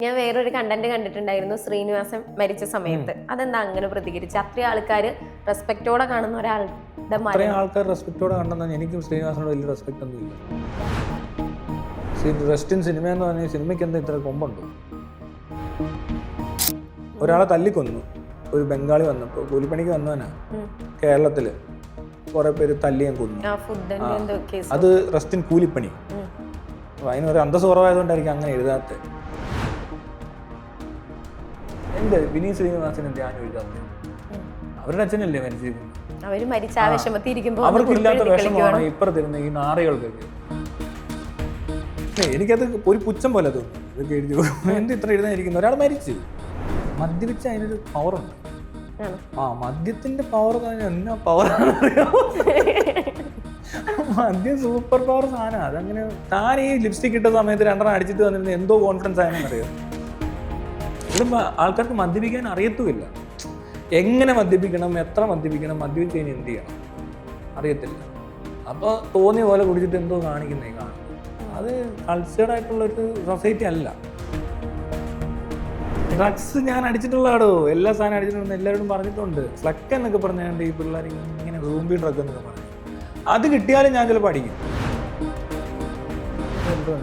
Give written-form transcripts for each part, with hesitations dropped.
ഞാൻ വേറൊരു കണ്ടന്റ് കണ്ടിട്ടുണ്ടായിരുന്നു ശ്രീനിവാസൻ മരിച്ച സമയത്ത്. അതെന്താ അങ്ങനെ പ്രതികരിച്ച്? അത്രയും ആൾക്കാർ റെസ്പെക്റ്റോടെ കാണുന്ന ഒരാളുടെ അത്രയും ആൾക്കാർ റെസ്പെക്റ്റോടെ കണ്ടെന്നാൽ എനിക്കും ശ്രീനിവാസനോട് വലിയ റെസ്പെക്റ്റ് ഒന്നും ഇല്ല. റെസ്റ്റ് ഇൻ സിനിമ എന്ന് പറഞ്ഞാൽ സിനിമയ്ക്ക് എന്താ ഇത്ര കൊമ്പുണ്ടോ? ഒരാളെ തല്ലിക്കൊന്നു, ഒരു ബംഗാളി വന്നപ്പോൾ കൂലിപ്പണിക്ക് വന്നവനാ കേരളത്തില് കുറെ പേര് തല്ലിയാൻ കൊന്നു. അത് റെസ്റ്റ് ഇൻ കൂലിപ്പണി. അതിനൊരു അന്തസ് കുറവായതുകൊണ്ടായിരിക്കും അങ്ങനെ എഴുതാത്തത്. എന്ത് വിനീത് ശ്രീനിവാസനും ധ്യാനം എഴുതാത്തത്? അവരുടെ അച്ഛനല്ലേ മരിച്ചിരിക്കുന്നത്. അവർക്കില്ലാത്ത വിഷമമാണ് ഇപ്പുറത്തിരുന്ന ഈ നാറികൾക്കൊക്കെ. എനിക്കത് ഒരു പുച്ഛം പോലെ തോന്നുന്നു. ഇതൊക്കെ എഴുതി എന്ത് ഇത്ര എഴുതാനിരിക്കുന്നു? ഒരാൾ മരിച്ചു, മദ്യപിച്ച അതിനൊരു പവറുണ്ട്. മദ്യത്തിന്റെ പവർ എന്നാ പവറാണ് അറിയാമോ? മദ്യം സൂപ്പർ പവർ സാധനം. അതങ്ങനെ താൻ ഈ ലിപ്സ്റ്റിക് ഇട്ട സമയത്ത് രണ്ടെണ്ണം അടിച്ചിട്ട് വന്നിരുന്ന എന്തോ കോൺഫിഡൻസ് ആയെന്ന് അറിയാം. ഇവിടെ ആൾക്കാർക്ക് മദ്യപിക്കാൻ അറിയത്തുമില്ല. എങ്ങനെ മദ്യപിക്കണം, എത്ര മദ്യപിക്കണം, മദ്യപിച്ച് കഴിഞ്ഞാൽ എന്ത് ചെയ്യണം അറിയത്തില്ല. അപ്പോൾ തോന്നിയ പോലെ കുടിച്ചിട്ട് എന്തോ കാണിക്കുന്നേ കാണും. അത് കൾച്ചേർഡ് ആയിട്ടുള്ളൊരു സൊസൈറ്റി അല്ല. ഡ്രഗ്സ് ഞാൻ അടിച്ചിട്ടുള്ളതാടോ, എല്ലാ സാധനം അടിച്ചിട്ടുണ്ടെന്ന് എല്ലാവരോടും പറഞ്ഞിട്ടുണ്ട്. ഫ്ലക്ക് എന്നൊക്കെ പറഞ്ഞാണ്ട് ഈ പിള്ളേർ ഇങ്ങനെ റൂംബി ഡ്രഗ് എന്നൊക്കെ പറഞ്ഞു. അത് കിട്ടിയാലും ഞാൻ ചിലപ്പോൾ അടിക്കും.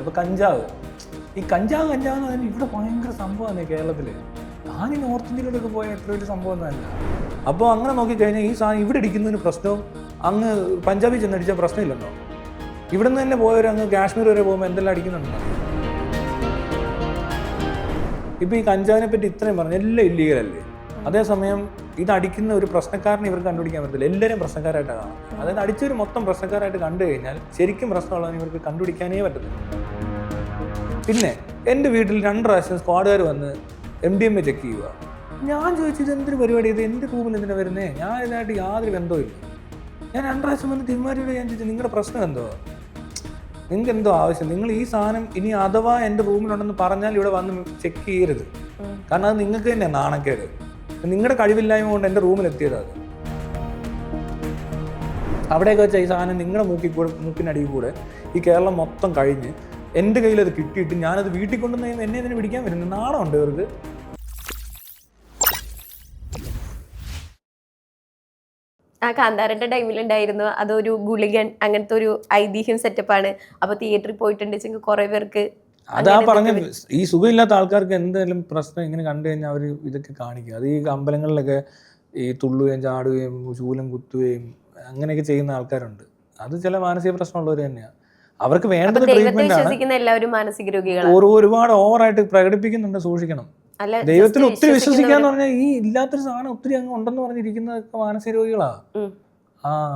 ഇപ്പൊ കഞ്ചാവ്, ഈ കഞ്ചാവ് എന്ന് പറഞ്ഞാൽ ഇവിടെ ഭയങ്കര സംഭവമാണ് കേരളത്തിൽ. ഞാൻ ഈ നോർത്ത് ഇന്ത്യയിലൊക്കെ പോയ എത്ര വലിയ സംഭവം ഒന്നുമല്ല. അപ്പോൾ അങ്ങനെ നോക്കിക്കഴിഞ്ഞാൽ ഈ സാധനം ഇവിടെ അടിക്കുന്നതിന് പ്രശ്നവും അങ്ങ് പഞ്ചാബിൽ ചെന്നടിച്ചാൽ പ്രശ്നമില്ലല്ലോ. ഇവിടെ നിന്ന് തന്നെ പോയവർ അങ്ങ് കാശ്മീർ വരെ പോകുമ്പോൾ എന്തെല്ലാം അടിക്കുന്നുണ്ടോ? ഇപ്പോൾ ഈ കഞ്ചാവിനെ പറ്റി ഇത്രയും പറഞ്ഞു, എല്ലാം ഇല്ലീഗലല്ലേ. അതേസമയം ഇത് അടിക്കുന്ന ഒരു പ്രശ്നക്കാരനെ ഇവർക്ക് കണ്ടുപിടിക്കാൻ പറ്റില്ല. എല്ലാവരും പ്രശ്നക്കാരായിട്ടാണ് കാണും. അതായത് അടിച്ചൊരു മൊത്തം പ്രശ്നക്കാരായിട്ട് കണ്ടു കഴിഞ്ഞാൽ ശരിക്കും പ്രശ്നമുള്ളതെന്ന് ഇവർക്ക് കണ്ടുപിടിക്കാനേ പറ്റത്തില്ല. പിന്നെ എൻ്റെ വീട്ടിൽ 2 പ്രാവശ്യം സ്ക്വാഡുകാർ വന്ന് MDMA ചെക്ക് ചെയ്യുക. ഞാൻ ചോദിച്ചത് എന്തൊരു പരിപാടി, ഇത് എൻ്റെ റൂമിൽ എന്തിനാണ് വരുന്നത്? ഞാൻ ഇതിനായിട്ട് യാതൊരു ബന്ധവും ഇല്ല. ഞാൻ 2 പ്രാവശ്യം വന്ന് തിന്മാരിയോട് ഞാൻ ചോദിച്ചു, നിങ്ങളുടെ പ്രശ്നം എന്തോ, നിങ്ങൾക്ക് എന്തോ ആവശ്യം? നിങ്ങൾ ഈ സാധനം ഇനി അഥവാ എൻ്റെ റൂമിലുണ്ടെന്ന് പറഞ്ഞാൽ ഇവിടെ വന്ന് ചെക്ക് ചെയ്യരുത്. കാരണം അത് നിങ്ങൾക്ക് തന്നെ നാണക്കേട്. നിങ്ങളുടെ കഴിവില്ലായ്മ കൊണ്ട് എൻ്റെ റൂമിലെത്തിയത്. അത് അവിടെയൊക്കെ വെച്ചാൽ ഈ സാധനം നിങ്ങളുടെ മൂക്കിനടിയിൽ കൂടെ ഈ കേരളം മൊത്തം കഴിഞ്ഞ് എൻ്റെ കയ്യിൽ അത് കിട്ടിയിട്ട് ഞാനത് വീട്ടിൽ കൊണ്ടുവന്ന് എന്നെ ഇതിനെ പിടിക്കാൻ വരുന്നത് നാണമുണ്ട് ഇവർക്ക്. ആ കാന്താരന്റെ ടൈമിലുണ്ടായിരുന്നു അതൊരു ഗുളികൻ, അങ്ങനത്തെ ഒരു ഐതിഹ്യം സെറ്റപ്പാണ്. അപ്പൊ തിയേറ്ററിൽ പോയിട്ടുണ്ടെങ്കിൽ കുറെ പേർക്ക് അതാ പറഞ്ഞ ഈ സുഖമില്ലാത്ത ആൾക്കാർക്ക് എന്തെങ്കിലും പ്രശ്നം ഇങ്ങനെ കണ്ടു കഴിഞ്ഞാൽ അവർ ഇതൊക്കെ കാണിക്കും. അത് ഈ അമ്പലങ്ങളിലൊക്കെ ഈ തുള്ളുകയും ചാടുകയും ശൂലം കുത്തുകയും അങ്ങനെയൊക്കെ ചെയ്യുന്ന ആൾക്കാരുണ്ട്. അത് ചില മാനസിക പ്രശ്നമുള്ളവർ തന്നെയാണ്. അവർക്ക് വേണ്ടത് ട്രീറ്റ്മെന്റ് ആണ്. ഒരുപാട് ഓവറായിട്ട് പ്രകടിപ്പിക്കുന്നുണ്ട്, സൂക്ഷിക്കണം. ദൈവത്തിൽ ഒത്തിരി വിശ്വസിക്കാന്ന് പറഞ്ഞാൽ ഈ ഇല്ലാത്തൊരു സാധനം ഒത്തിരി അങ്ങ് ഉണ്ടെന്ന് പറഞ്ഞിരിക്കുന്നതൊക്കെ മാനസിക രോഗികളാ.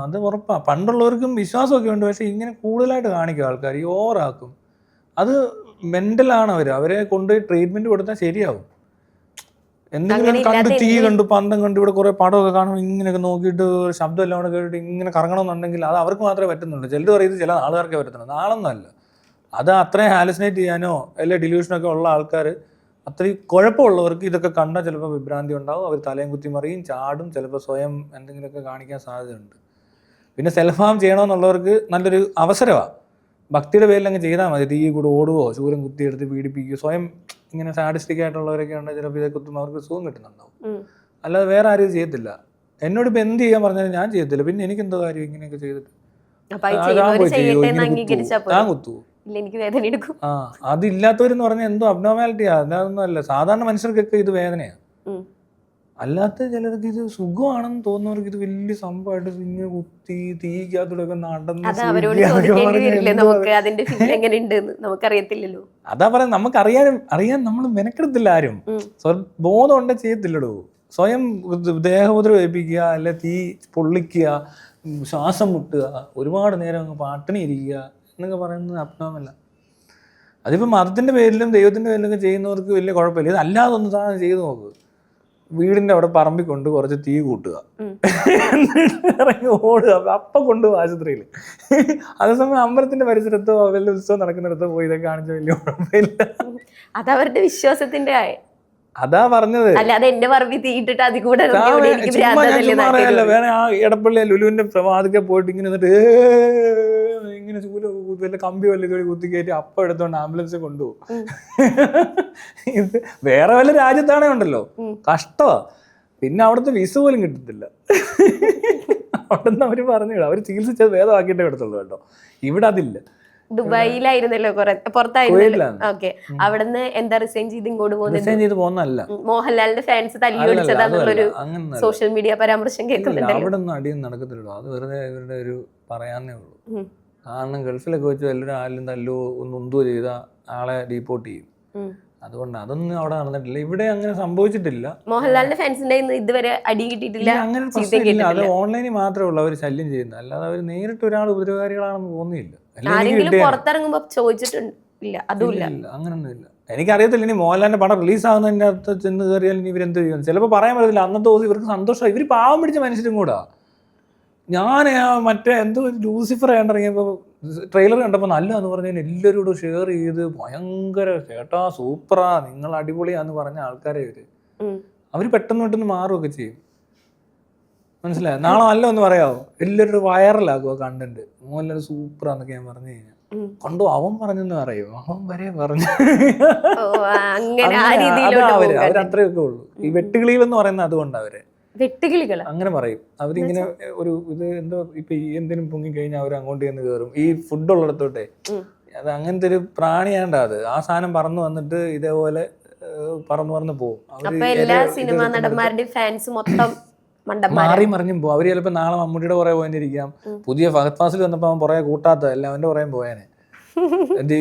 അത് ഉറപ്പാ. പണ്ടുള്ളവർക്കും വിശ്വാസമൊക്കെ ഉണ്ട്, പക്ഷെ ഇങ്ങനെ കൂടുതലായിട്ട് കാണിക്കും ആൾക്കാർ, ഈ ഓവറാക്കും. അത് മെന്റലാണ്. അവരെ കൊണ്ടുപോയി ട്രീറ്റ്മെന്റ് കൊടുത്താൽ ശരിയാവും. എന്തെങ്കിലും കണ്ട് തീ കണ്ടു പന്തം കണ്ടു ഇവിടെ കുറെ പടമൊക്കെ കാണുമ്പോൾ ഇങ്ങനെയൊക്കെ നോക്കിയിട്ട് ശബ്ദം എല്ലാം കൂടെ കേട്ടിട്ട് ഇങ്ങനെ കറങ്ങണമെന്നുണ്ടെങ്കിൽ അത് അവർക്ക് മാത്രമേ പറ്റുന്നുള്ളൂ. ചിലർ പറയുന്നത് ചില ആൾക്കാർക്കേ പറ്റുന്നുള്ളൂ. നാളൊന്നുമല്ല. അത് അത്രയും ഹാലുസിനേറ്റ് ചെയ്യാനോ അല്ലെ ഡിലൂഷനൊക്കെ ഉള്ള ആൾക്കാർ, അത്രയും കുഴപ്പമുള്ളവർക്ക് ഇതൊക്കെ കണ്ടാൽ ചിലപ്പോൾ വിഭ്രാന്തി ഉണ്ടാവും. അവർ തലയും കുത്തി മറിയും, ചാടും, ചിലപ്പോൾ സ്വയം എന്തെങ്കിലുമൊക്കെ കാണിക്കാൻ സാധ്യതയുണ്ട്. പിന്നെ സെൽഫ് ഹാം ചെയ്യണമെന്നുള്ളവർക്ക് നല്ലൊരു അവസരമാണ്. ഭക്തിയുടെ പേരിൽ അങ്ങ് ചെയ്താൽ മതി. തീ കൂടെ ഓടുവോ, ശൂലം കുത്തിയെടുത്ത് പീഡിപ്പിക്കുകയോ, സ്വയം ഇങ്ങനെ സാഡിസ്റ്റിക് ആയിട്ടുള്ളവരൊക്കെ ഉണ്ടെങ്കിൽ ചിലപ്പോൾ ഇതൊക്കെ കുത്തുമ്പോൾ അവർക്ക് സുഖം കിട്ടുന്നുണ്ടാവും. അല്ലാതെ വേറെ ആരും ചെയ്യത്തില്ല. എന്നോട് ഇപ്പം എന്ത് ചെയ്യാൻ പറഞ്ഞാലും ഞാൻ ചെയ്യത്തില്ല. പിന്നെ എനിക്ക് എന്തോ കാര്യം ഇങ്ങനെയൊക്കെ ചെയ്തിട്ട് ഞാൻ കുത്തുവോ? അതില്ലാത്തവരെന്ന് പറഞ്ഞാൽ എന്തോ അബ്നോർമാലിറ്റിയാ, അല്ലാതൊന്നും അല്ല. സാധാരണ മനുഷ്യർക്കൊക്കെ ഇത് വേദനയാണ്. അല്ലാത്ത ചിലർക്ക് ഇത് സുഖമാണെന്ന് തോന്നുന്നവർക്ക് ഇത് വലിയ സംഭവമായിട്ട് ഇങ്ങനെ കുത്തി തീക്കകത്തൂടെ നടന്ന് അതാ പറയാം. നമുക്ക് അറിയാൻ നമ്മൾ മെനക്കെടുത്തില്ല ആരും. ബോധം ഉണ്ടെ ചെയ്യത്തില്ലടോ. സ്വയം ദേഹോദ്രവേൽപ്പിക്കുക, അല്ലെ തീ പൊള്ളിക്കുക, ശ്വാസം മുട്ടുക, ഒരുപാട് നേരം അങ്ങ് പട്ടിണി ഇരിക്കുക എന്നൊക്കെ പറയുന്നത് അബ്നോർമല്ല. അതിപ്പോൾ മതത്തിൻ്റെ പേരിലും ദൈവത്തിൻ്റെ പേരിലൊക്കെ ചെയ്യുന്നവർക്ക് വലിയ കുഴപ്പമില്ല. ഇത് അല്ലാതെ ഒന്ന് സാധനം ചെയ്ത് നോക്കുക. വീടിൻ്റെ അവിടെ പറമ്പിൽ കൊണ്ട് കുറച്ച് തീ കൂട്ടുക, ഇറങ്ങി ഓടുക, അപ്പം കൊണ്ടുപോകും ആശുപത്രിയിൽ. അതേസമയം അമ്പലത്തിന്റെ പരിസരത്തോ വലിയ ഉത്സവം നടക്കുന്നിടത്തോ പോയി ഇതൊക്കെ കാണിച്ച വലിയ കുഴപ്പമില്ല. അതവരുടെ വിശ്വാസത്തിന്റെ അതാ പറഞ്ഞത്. വേറെ ആ എടപ്പള്ളി ലുലുവിന്റെ വാതിക്കെ പോയിട്ട് ഇങ്ങനെ എന്നിട്ട് ഇങ്ങനെ വല്ല കമ്പി വല്ല ഇതുവഴി കുത്തിക്കയറ്റി അപ്പം എടുത്തോണ്ട് ആംബുലൻസ് കൊണ്ടുപോകും. ഇത് വേറെ വല്ല രാജ്യത്താണേ ഉണ്ടല്ലോ കഷ്ടമാ. പിന്നെ അവിടുത്തെ വിസ പോലും കിട്ടത്തില്ല. അവിടെ നിന്ന് അവര് പറഞ്ഞു അവർ ചികിത്സിച്ചത് ഭേദമാക്കിയിട്ടേ എടുത്തുള്ളൂ കേട്ടോ. ഇവിടെ അതില്ല. ദുബായിലായിരുന്നല്ലോ പുറത്തായിരുന്നല്ലോ. ഓക്കെ, അവിടുന്ന് എന്താ റിസൈൻ ചെയ്ത് ഇങ്ങോട്ട് പോകുന്നല്ല, മോഹൻലാലിന്റെ ഫാൻസ് തല്ലി ഓടിച്ചതാന്നുള്ളൊരു സോഷ്യൽ മീഡിയ പരാമർശം കേൾക്കുന്നുണ്ട്. അവിടെ ഒന്നും അടിയൊന്നും നടക്കത്തില്ലല്ലോ. അത് വെറുതെ ഇവരുടെ ഒരു പറയാന്നേ ഉള്ളൂ. കാരണം ഗൾഫിലൊക്കെ വെച്ച് എല്ലാവരും ആരും തല്ലോ ഒന്ന് ഉന്തോ ചെയ്ത ആളെ ഡീപ്പോർട്ട് ചെയ്യും. അതുകൊണ്ട് അതൊന്നും അവിടെ നടന്നിട്ടില്ല. ഇവിടെ അങ്ങനെ സംഭവിച്ചിട്ടില്ല. മോഹൻലാലിന്റെ ഫാൻസിന്റെ ഇതുവരെ അടി കിട്ടിയിട്ടില്ല. അങ്ങനെ പ്രശ്നമില്ല. അത് ഓൺലൈനിൽ മാത്രമേ ഉള്ളൂ അവർ ശല്യം ചെയ്യുന്നത്. അല്ലാതെ അവർ നേരിട്ട് ഒരാൾ ഉപദ്രവകാരികളാണെന്ന് തോന്നിയില്ല. ആരെങ്കിലും പുറത്തിറങ്ങുമ്പോ ചോദിച്ചിട്ടില്ല, അതുമില്ല, അങ്ങനൊന്നുമില്ല. എനിക്കറിയത്തില്ല ഇനി മോഹൻലാലിന്റെ പടം റിലീസാകുന്നതിന്റെ അടുത്ത് ചെന്ന് കയറിയാൽ ഇനി ഇവരെന്ത് ചെയ്യും ചിലപ്പോൾ പറയാൻ പറ്റത്തില്ല. അന്നത്തെ ദിവസം ഇവർക്ക് സന്തോഷം. ഇവർ പാവം പിടിച്ച മനുഷ്യരും കൂടാ. ഞാൻ മറ്റേ എന്തോ ലൂസിഫർ കണ്ടിറങ്ങിയപ്പോൾ ട്രെയിലർ കണ്ടപ്പോൾ നല്ലതെന്ന് പറഞ്ഞാൽ എല്ലാവരോടും ഷെയർ ചെയ്ത് ഭയങ്കര ചേട്ടാ സൂപ്പറാ നിങ്ങൾ അടിപൊളിയാന്ന് പറഞ്ഞ ആൾക്കാരെ അവർ പെട്ടെന്ന് മാറുകയൊക്കെ ചെയ്യും. മനസ്സിലായോ? നാളെ നല്ല ഒന്ന് പറയാമോ? എല്ലാവരും വൈറലാക്കുക കണ്ടന്റ്. മോഹൻലാൽ സൂപ്പറാന്നൊക്കെ ഞാൻ പറഞ്ഞു കഴിഞ്ഞാൽ കണ്ടു അവൻ പറഞ്ഞെന്ന് പറയോ? അവൻ വരെ പറഞ്ഞു. അവരത്രയൊക്കെ ഉള്ളൂ. ഈ വെട്ടുകിളികളെന്ന് പറയുന്നത് അതുകൊണ്ട് അവരെ അങ്ങനെ പറയും. അവരിങ്ങനെ ഒരു ഇത് എന്തോ ഇപ്പൊ എന്തിനും പൊങ്ങി കഴിഞ്ഞാൽ അവർ അങ്ങോട്ട് ചെന്ന് കയറും. ഈ ഫുഡ് ഉള്ളിടത്തോട്ടെ അത് അങ്ങനത്തെ ഒരു പ്രാണിയാണ്ട അത്. ആ സാധനം പറന്നു വന്നിട്ട് ഇതേപോലെ പറന്നു പോകും. സിനിമാ നടന്മാരുടെ ഫാൻസ് മൊത്തം മാറി മറിഞ്ഞും പോകും. അവര് ചിലപ്പോ നാളെ മമ്മൂട്ടിയുടെ പുറകെ പോയിരിക്കാം. പുതിയ ഫഹദ് ഫാസിൽ വന്നപ്പോ അവൻ പുറകെ കൂട്ടാത്തതല്ല, അവന്റെ പുറകെ പോയാനെ.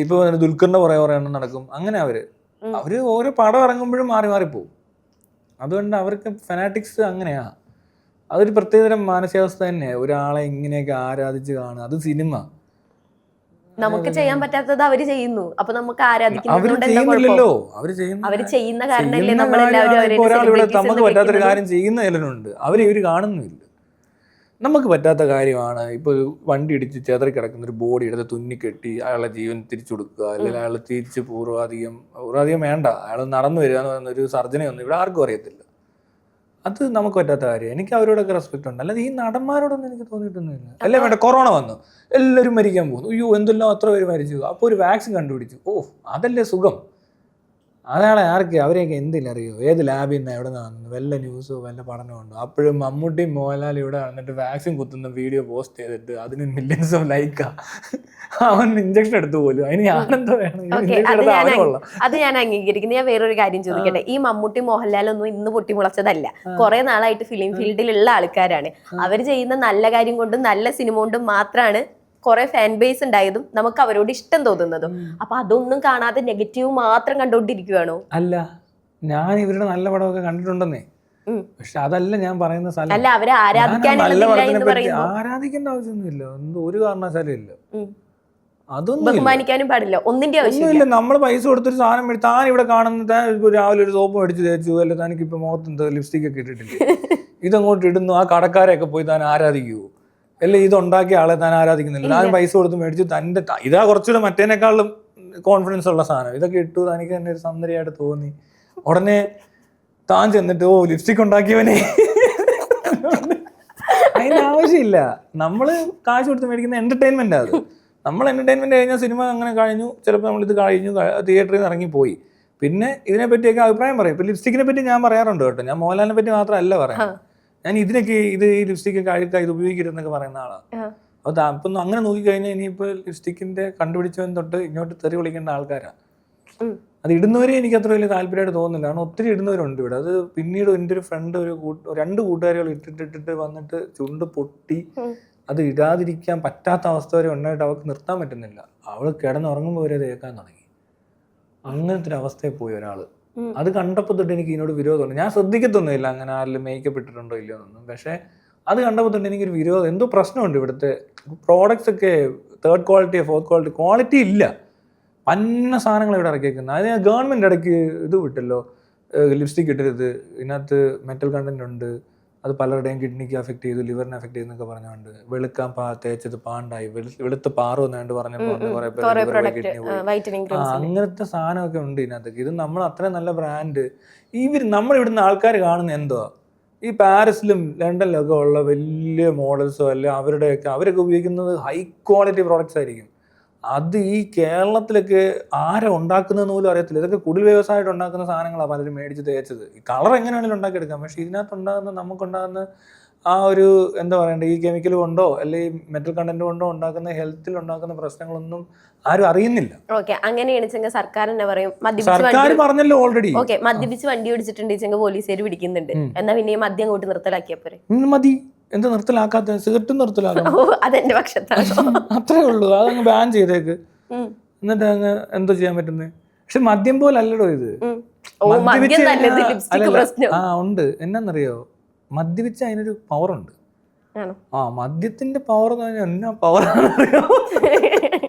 ഇപ്പൊ ദുൽഖറിന്റെ പുറകെ നടക്കും. അങ്ങനെ അവര് ഓരോ പടം ഇറങ്ങുമ്പോഴും മാറി പോകും. അതുകൊണ്ട് അവർക്ക് ഫനാറ്റിക്സ് അങ്ങനെയാ. അതൊരു പ്രത്യേകതരം മാനസികാവസ്ഥ തന്നെയാണ്. ഒരാളെ ഇങ്ങനെയൊക്കെ ആരാധിച്ച് കാണുക. അത് സിനിമ. നമുക്ക് ചെയ്യാൻ പറ്റാത്തത് അവര് ചെയ്യുന്നു. അപ്പൊ നമുക്ക് അവര് ചെയ്യുന്ന കാരണല്ലേ നമുക്ക് പറ്റാത്തൊരു കാര്യം ചെയ്യുന്ന ചിലരുണ്ട്. ഇവര് കാണുന്നില്ല. നമുക്ക് പറ്റാത്ത കാര്യമാണ്. ഇപ്പോൾ വണ്ടി ഇടിച്ച് ചെതറി കിടക്കുന്ന ഒരു ബോഡി എടുത്ത് തുന്നിക്കെട്ടി അയാളെ ജീവൻ തിരിച്ചു കൊടുക്കുക, അല്ലെങ്കിൽ അയാൾ തിരിച്ച് പൂർവാധികം വേണ്ട, അയാൾ നടന്നു വരിക എന്ന് പറയുന്ന ഒരു സർജനയൊന്നും ഇവിടെ ആർക്കും അറിയത്തില്ല. അത് നമുക്ക് പറ്റാത്ത കാര്യം. എനിക്ക് അവരോടൊക്കെ റെസ്പെക്ട് ഉണ്ട്. അല്ലാതെ ഈ നടന്മാരോടൊന്നും എനിക്ക് തോന്നിയിട്ടൊന്നുമില്ല. അല്ലേ വേണ്ട, കൊറോണ വന്നു, എല്ലാവരും മരിക്കാൻ പോകുന്നു. അയ്യോ എന്തെല്ലാം അത്ര പേര് മരിച്ചു. അപ്പോൾ ഒരു വാക്സിൻ കണ്ടുപിടിച്ചു. അതല്ലേ സുഖം. അയാളെ ആർക്കും അവരെയൊക്കെ എന്തെങ്കിലും അറിയോ? ഏത് ലാബിൽ നിന്ന് എവിടെ നിന്നാണ് വല്ല ന്യൂസോ വല്ല പഠനമോ ഉണ്ടോ? അപ്പോഴും മമ്മൂട്ടിയും മോഹൻലാലും ഇവിടെ വന്നിട്ട് വാക്സിൻ കുത്തുന്ന വീഡിയോ പോസ്റ്റ് ചെയ്തിട്ട് അതിന് മില്യൺസ് ഓഫ് ലൈക്കാ. അവൻ ഇഞ്ചക്ഷൻ എടുത്തു പോലും. അതിന് ഞാനെന്തോ വേണം? അത് ഞാൻ അംഗീകരിക്കുന്നു. ഞാൻ വേറൊരു കാര്യം ചോദിക്കട്ടെ. ഈ മമ്മൂട്ടി മോഹൻലാലൊന്നും ഇന്ന് പൊട്ടിമുളച്ചതല്ല. കുറെ നാളായിട്ട് ഫിലിം ഫീൽഡിലുള്ള ആൾക്കാരാണ്. അവർ ചെയ്യുന്ന നല്ല കാര്യം കൊണ്ടും നല്ല സിനിമ കൊണ്ടും മാത്രമാണ് കുറെ ഫാൻ ബേസ് ഉണ്ടായതും നമുക്ക് അവരോട് ഇഷ്ടം തോന്നുന്നതും. അപ്പൊ അതൊന്നും കാണാതെ നെഗറ്റീവ് മാത്രം കണ്ടോണ്ടിരിക്കുകയാണോ? അല്ല, ഞാൻ ഇവരുടെ നല്ല പടമൊക്കെ കണ്ടിട്ടുണ്ടെന്നേ. പക്ഷെ അതല്ല ഞാൻ പറയുന്ന സ്ഥലം. അല്ല, അവരെ ആരാധിക്കേണ്ട ആവശ്യമൊന്നുമില്ല. ഒരു കാരണവശാലും ഇല്ല. അതൊന്നും ബഹുമാനിക്കാനും പാടില്ല. ഒന്നിന്റെ ആവശ്യമില്ല. നമ്മൾ പൈസ കൊടുത്തൊരു സാധനം മേടിച്ച് താൻ ഇവിടെ കാണുന്ന രാവിലെ ഒരു സോപ്പ് മേടിച്ച് തേച്ചു, അല്ല തനിക്ക് ഇപ്പൊ മുഖത്ത് എന്തോ ലിപ്സ്റ്റിക് ഒക്കെ ഇട്ടിട്ടില്ല, ഇതങ്ങോട്ട് ഇടുന്നു. ആ കടക്കാരെയൊക്കെ പോയി താൻ ആരാധിക്കുവോ? അല്ല, ഇതുണ്ടാക്കിയ ആളെ താൻ ആരാധിക്കുന്നില്ല. ഞാൻ പൈസ കൊടുത്ത് മേടിച്ച് തൻ്റെ ഇതാ കുറച്ചുകൂടെ മറ്റേനേക്കാളും കോൺഫിഡൻസ് ഉള്ള സാധനം. ഇതൊക്കെ ഇട്ടു തനിക്ക് തന്നെ ഒരു സൗന്ദര്യമായിട്ട് തോന്നി. ഉടനെ താൻ ചെന്നിട്ട് ലിപ്സ്റ്റിക് ഉണ്ടാക്കിയവനെ. അതിന്റെ ആവശ്യമില്ല. നമ്മള് കാശ് കൊടുത്ത് മേടിക്കുന്ന എന്റർടൈൻമെന്റ് അത്. നമ്മൾ എന്റർടൈൻമെന്റ് കഴിഞ്ഞാൽ സിനിമ അങ്ങനെ കഴിഞ്ഞു. ചിലപ്പോൾ നമ്മളിത് കഴിഞ്ഞു, തിയേറ്ററിൽ നിന്ന് ഇറങ്ങിപ്പോയി. പിന്നെ ഇതിനെപ്പറ്റിയൊക്കെ അഭിപ്രായം പറയും. ഇപ്പൊ ലിപ്സ്റ്റിക്കിനെ പറ്റി ഞാൻ പറയാറുണ്ട് കേട്ടോ. ഞാൻ മോഹൻലാലിനെ പറ്റി മാത്രമല്ല പറയാം. ഞാൻ ഇതിനൊക്കെ ഈ ലിപ്സ്റ്റിക്ക് കഴുക്കാം, ഇത് ഉപയോഗിക്കരുതെന്നൊക്കെ പറയുന്ന ആളാണ്. അപ്പോൾ ഇപ്പം അങ്ങനെ നോക്കിക്കഴിഞ്ഞാൽ ഇനിയിപ്പോൾ ലിപ്സ്റ്റിക്കിന്റെ കണ്ടുപിടിച്ചവൻ തൊട്ട് ഇങ്ങോട്ട് തെറി വിളിക്കേണ്ട ആൾക്കാരാണ്. അത് ഇടുന്നവരെ എനിക്ക് അത്ര വലിയ താല്പര്യമായിട്ട് തോന്നുന്നില്ല. കാരണം ഒത്തിരി ഇടുന്നവരുണ്ട് ഇവിടെ. അത് പിന്നീട് എൻ്റെ ഒരു ഫ്രണ്ട് രണ്ട് കൂട്ടുകാരികൾ ഇട്ടിട്ട് വന്നിട്ട് ചുണ്ട് പൊട്ടി അത് ഇടാതിരിക്കാൻ പറ്റാത്ത അവസ്ഥ വരെ ഉണ്ടായിട്ട് അവൾക്ക് നിർത്താൻ പറ്റുന്നില്ല. അവൾ കിടന്നുറങ്ങുമ്പോൾ വരെ തേക്കാൻ തുടങ്ങി. അങ്ങനത്തെ ഒരു അവസ്ഥയിൽ പോയി ഒരാൾ. അത് കണ്ടപ്പോൾ തൊട്ട് എനിക്ക് ഇതിനോട് വിരോധമുണ്ട്. ഞാൻ ശ്രദ്ധിക്കത്തൊന്നുമില്ല അങ്ങനെ ആരെങ്കിലും മേക്കപ്പ് ഇട്ടിട്ടുണ്ടോ ഇല്ലയോ എന്നൊന്നും. പക്ഷേ അത് കണ്ടപ്പോൾ തൊട്ട് എനിക്കൊരു വിരോധം. എന്തോ പ്രശ്നമുണ്ട് ഇവിടുത്തെ പ്രോഡക്ട്സ് ഒക്കെ. തേർഡ് ക്വാളിറ്റി, ഫോർത്ത് ക്വാളിറ്റി ഇല്ല. പന്ന സാധനങ്ങൾ ഇവിടെ ഇറക്കിയേക്കുന്നത്. അതിന് ഗവൺമെൻറ് ഇടയ്ക്ക് ഇത് വിട്ടല്ലോ, ലിപ്സ്റ്റിക് ഇട്ടരുത്, ഇതിനകത്ത് മെറ്റൽ കണ്ടന്റ് ഉണ്ട്, അത് പലരുടെയും കിഡ്നിക്ക് അഫക്ട് ചെയ്തു, ലിവറിനെ അഫക്ട് ചെയ്തെന്നൊക്കെ പറഞ്ഞുകൊണ്ട് വെളുക്കാൻ തേച്ചത് പാണ്ടായി, വെളുത്ത് പാറു എന്നാണ്ട് പറഞ്ഞപ്പോൾ കിഡ്നി പോയി. അങ്ങനത്തെ സാധനമൊക്കെ ഉണ്ട് ഇതിനകത്ത്. ഇത് നമ്മൾ അത്രയും നല്ല ബ്രാൻഡ് നമ്മളിവിടുന്ന് ആൾക്കാർ കാണുന്ന എന്തുവാ? ഈ പാരീസിലും ലണ്ടനിലും ഒക്കെ ഉള്ള വലിയ മോഡൽസോ അല്ലെ അവരൊക്കെ ഉപയോഗിക്കുന്നത് ഹൈ ക്വാളിറ്റി പ്രോഡക്റ്റ്സ് ആയിരിക്കും. അത് ഈ കേരളത്തിലൊക്കെ ആരാ ഉണ്ടാക്കുന്നതെന്ന് പോലും അറിയത്തില്ല. ഇതൊക്കെ കുടിൽ വ്യവസായമായിട്ട് ഉണ്ടാക്കുന്ന സാധനങ്ങളാണ് പലരും മേടിച്ച് തേച്ചത്. ഈ കളർ എങ്ങനെയാണെങ്കിലും ഉണ്ടാക്കിയെടുക്കാം, പക്ഷെ ഇതിനകത്തുണ്ടാകുന്ന നമുക്കുണ്ടാകുന്ന ആ ഒരു എന്താ പറയണ്ടേ, ഈ കെമിക്കൽ കൊണ്ടോ അല്ലെങ്കിൽ മെറ്റൽ കണ്ടന്റ് കൊണ്ടോ ഉണ്ടാക്കുന്ന ഹെൽത്തിൽ ഉണ്ടാക്കുന്ന പ്രശ്നങ്ങളൊന്നും ആരും അറിയുന്നില്ല. ഓക്കെ, അങ്ങനെയാണെച്ചെങ്കിൽ സർക്കാർ തന്നെ പറയും സർക്കാർ പറഞ്ഞല്ലോ ഓൾറെഡി. ഓക്കെ, മദ്യപിച്ച് വണ്ടി ഓടിച്ചിട്ടുണ്ട് പോലീസുകാർ പിടിക്കുന്നുണ്ട്, എന്നാ പിന്നെ ഈ മദ്യം അങ്ങോട്ട് നിർത്തലാക്കിയപ്പോരെ? മതി, എന്താ നിർത്തലാക്കാത്ത? സിഗരറ്റും നിർത്തലാക്കണം. അതെന്റെ പക്ഷത്താണ്. അത്രേ ഉള്ളൂ, അതങ്ങ് ബാൻ ചെയ്തേക്ക്. എന്നിട്ട് അങ്ങ് എന്തോ ചെയ്യാൻ പറ്റുന്നത്? പക്ഷെ മദ്യം പോലല്ലടോ ഇത്. ഉണ്ട്, എന്നാന്നറിയോ, മദ്യപിച്ച അതിനൊരു പവറുണ്ട്. മദ്യത്തിന്റെ പവർ എന്ന് പറഞ്ഞാൽ എന്നാ പവറാണെന്നറിയോ?